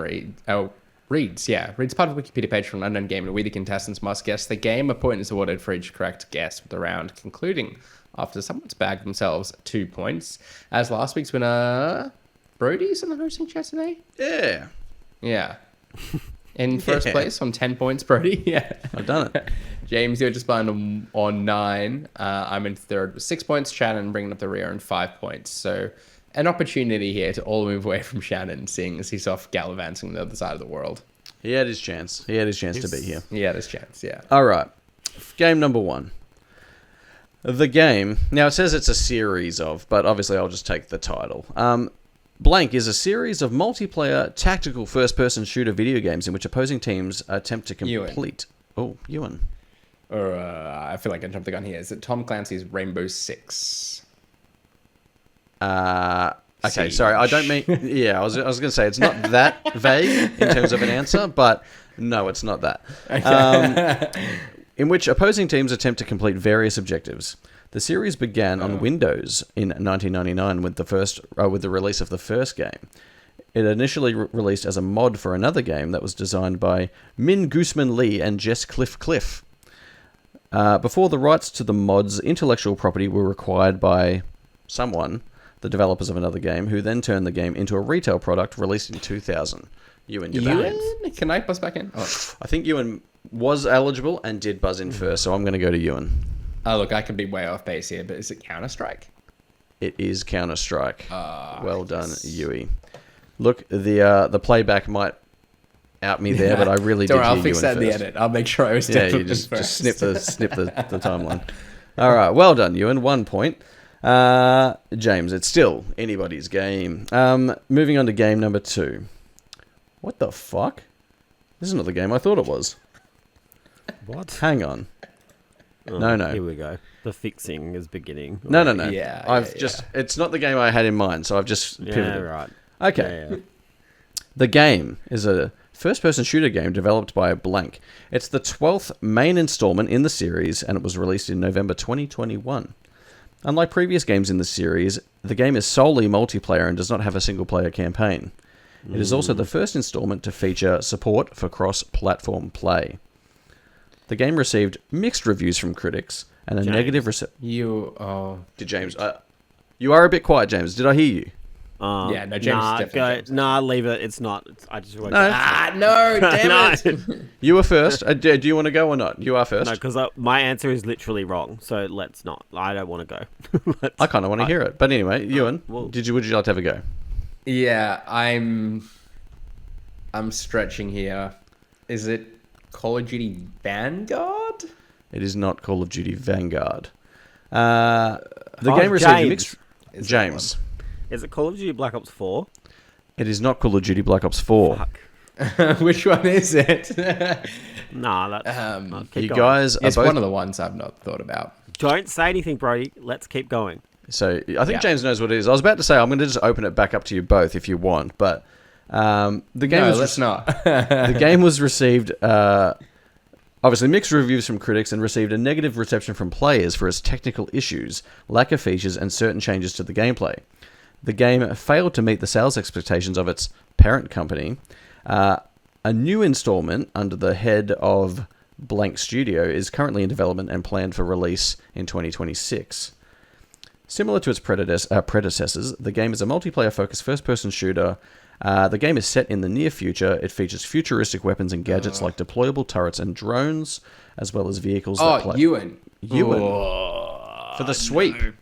reads? Yeah, reads part of the Wikipedia page from an unknown game, and we, the contestants, must guess the game. A point is awarded for each correct guess, with the round concluding after someone's bagged themselves 2 points. As last week's winner, Brodie's in the hosting chat today? Yeah. Yeah. In first place on 10 points, Brodie. Yeah. I've done it. James, you're just behind on 9. I'm in third with 6 points. Shannon bringing up the rear on 5 points. So an opportunity here to all move away from Shannon, seeing as he's off gallivanting the other side of the world. He had his chance. He had his chance to be here. He had his chance, yeah. All right. Game number 1. The game, now it says it's a series of, but obviously I'll just take the title. Blank is a series of multiplayer tactical first-person shooter video games in which opposing teams attempt to complete... Ewan. Or I feel like I jumped the gun here. Is it Tom Clancy's Rainbow Six? Okay, Siege. sorry, I don't mean... Yeah, I was going to say, it's not that vague in terms of an answer, but no, it's not that. Okay. In which opposing teams attempt to complete various objectives. The series began on Windows in 1999 with the release of the first game. It initially released as a mod for another game that was designed by Min Guzman Lee and Jess Cliff. Before the rights to the mod's intellectual property were acquired by someone, the developers of another game, who then turned the game into a retail product released in 2000. Ewan, can I buzz back in? Oh. I think Ewan was eligible and did buzz in first, so I'm going to go to Ewan. Oh, look, I could be way off base here, but is it Counter-Strike? It is Counter-Strike. Well done, Yui. Look, the playback might out me there, but I really did hear I'll fix Ewan that in the first. edit. I'll make sure I was Yeah, you just snip the timeline. All right, well done, Ewan. 1 point. James, it's still anybody's game. Moving on to game number 2. What the fuck? This is not the game I thought it was. What? Hang on. Oh, No. Here we go. The fixing is beginning. No. Yeah, It's not the game I had in mind, so I've just pivoted. Yeah, right. Okay. Yeah. The game is a first-person shooter game developed by Blank. It's the 12th main installment in the series, and it was released in November 2021. Unlike previous games in the series, the game is solely multiplayer and does not have a single-player campaign. It is also the first installment to feature support for cross-platform play. The game received mixed reviews from critics and a negative reception. Did James? You are a bit quiet, James. Did I hear you? Yeah, no, James is definitely. Leave it. It's not. I just want no, damn it. You were first. Do you want to go or not? You are first. No, because my answer is literally wrong. So let's not. I don't want to go. I kind of want to hear it. But anyway, Ewan, would you like to have a go? Yeah, I'm stretching here. Is it Call of Duty Vanguard? It is not Call of Duty Vanguard. The game received mixed... James. Is it Call of Duty Black Ops 4? It is not Call of Duty Black Ops 4. Fuck. Which one is it? Nah, that's... you guys are it's both... one of the ones I've not thought about. Don't say anything, Brodie. Let's keep going. So I think James knows what it is. I was about to say I'm going to just open it back up to you both if you want, but the game let's not. The game was received obviously mixed reviews from critics and received a negative reception from players for its technical issues, lack of features, and certain changes to the gameplay. The game failed to meet the sales expectations of its parent company. A new installment under the head of Blank Studio is currently in development and planned for release in 2026. Similar to its predecessors, the game is a multiplayer-focused first-person shooter. The game is set in the near future. It features futuristic weapons and gadgets like deployable turrets and drones, as well as vehicles that play... Ewan. For the sweep. No.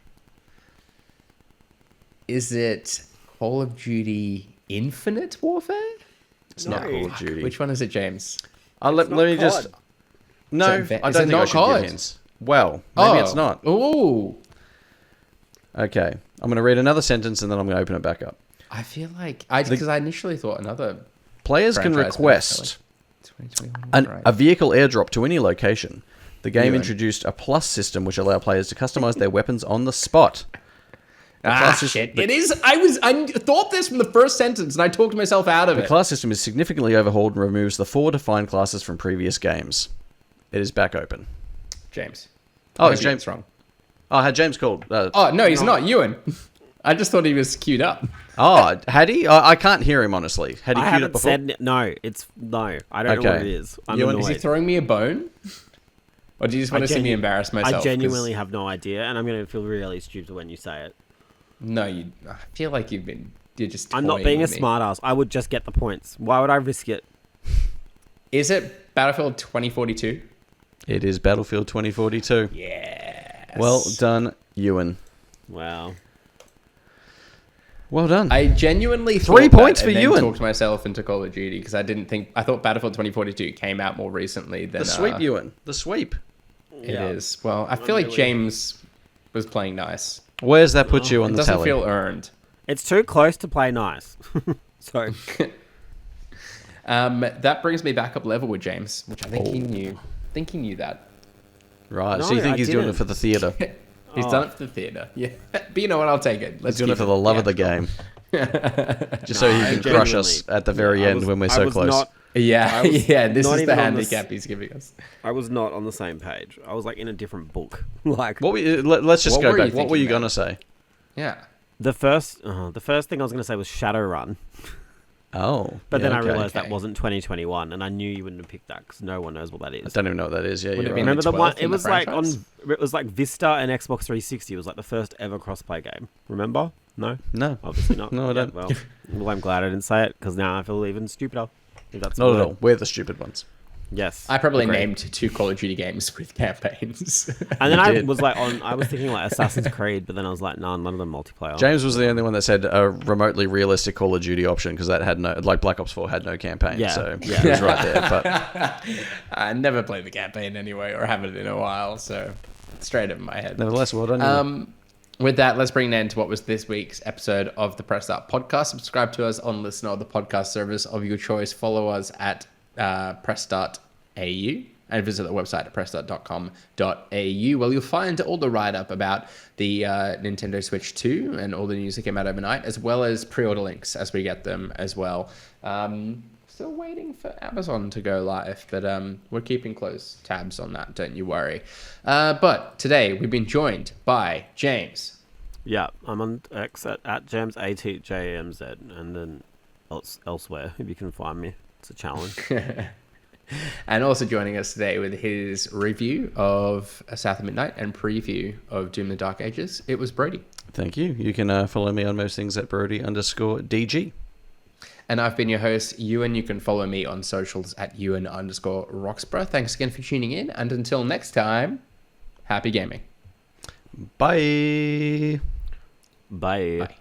Is it Call of Duty Infinite Warfare? It's not Call of Duty. Which one is it, James? Let me just... No, Is it I don't think I not should COD? give hints. Well, maybe it's not. Ooh. Okay, I'm going to read another sentence and then I'm going to open it back up. I feel like because I initially thought another Players can franchise, but request 2021, a vehicle airdrop to any location. The game Ewan. introduced a plus system which allowed players to customize their weapons on the spot. Shit. It is. I thought this from the first sentence, and I talked myself out of The it. class system is significantly overhauled and removes the 4 defined classes from previous games. It is back open. James. Oh, Maybe it's James. it's wrong. Oh, had James called? Oh no, he's not Ewan. I just thought he was queued up. Oh, had he? I can't hear him, honestly. Had he I queued up haven't before? said no. It's no. I don't know what Okay. it is. I'm Ewan, Is he annoyed. throwing me a bone? Or do you just want to see me embarrass myself? I genuinely 'Cause- have no idea, and I'm going to feel really stupid when you say it. No, I feel like you're just. I'm not toying being a with me. smartass. I would just get the points. Why would I risk it? Is it Battlefield 2042? It is Battlefield 2042. Yes. Well done, Ewan. Wow. Well done. I genuinely 3 thought points that for and then Ewan. talked myself into Call of Duty because I thought Battlefield 2042 came out more recently than the sweep, Ewan. The sweep. It is. Well, I feel like James was playing nice. Where's that put you on It the doesn't tally? feel earned. It's too close to play nice. So That brings me back up level with James, which I think he knew. I think he knew that. Right, No, so you think I he's doing it didn't. for the theatre? He's done it for the theater. Yeah. But you know what? I'll take it. He's doing it for the love of the game. Just so he I can crush us genuinely- at the very I end was- when we're I so was close. not- Yeah, I was yeah. This not is even the on this- handicap he's giving us. I was not on the same page. I was like in a different book. Like Let's just What go were you back. What were thinking, you man? gonna say? Yeah. the first thing I was going to say was Shadowrun, Oh, but yeah, then I okay. realized okay. that wasn't 2021, and I knew you wouldn't have picked that because no one knows what that I is. don't even know what that is. Yeah, Would it you're be right. Remember the 12th one? in It the was like franchise? it was like Vista and Xbox 360. It was like the first ever crossplay game. Remember? No, No, obviously not. No, I don't. Well, I'm glad I didn't say it because now I feel even stupider. If that's not the at word. all. We're the stupid ones. Yes, I probably agreed. named 2 Call of Duty games with campaigns. And then You I did. was like I was thinking like Assassin's Creed, but then I was like, no, none of them multiplayer. James was the only one that said a remotely realistic Call of Duty option because that had no, like Black Ops 4 had no campaign. Yeah, So yeah. he was right there. But I never played the campaign anyway, or haven't in a while, so straight over my head. nevertheless, well done. Ewan. With that, let's bring an end to what was this week's episode of the Press Start podcast. Subscribe to us on Listen or the podcast service of your choice. Follow us at PressStartAU and visit the website at pressstart.com.au, where you'll find all the write-up about the Nintendo Switch 2 and all the news that came out overnight, as well as pre-order links as we get them as well. Still waiting for Amazon to go live, but we're keeping close tabs on that, don't you worry. But today we've been joined by James. Yeah, I'm on X at JamesATJMZ, and then elsewhere if you can find me. It's a challenge. And also joining us today with his review of South of Midnight and preview of Doom the Dark Ages, it was Brodie. Thank you. You can follow me on most things at Brodie_DG. And I've been your host, Ewan. You can follow me on socials at Ewan_Roxburgh. Thanks again for tuning in. And until next time, happy gaming. Bye. Bye. Bye.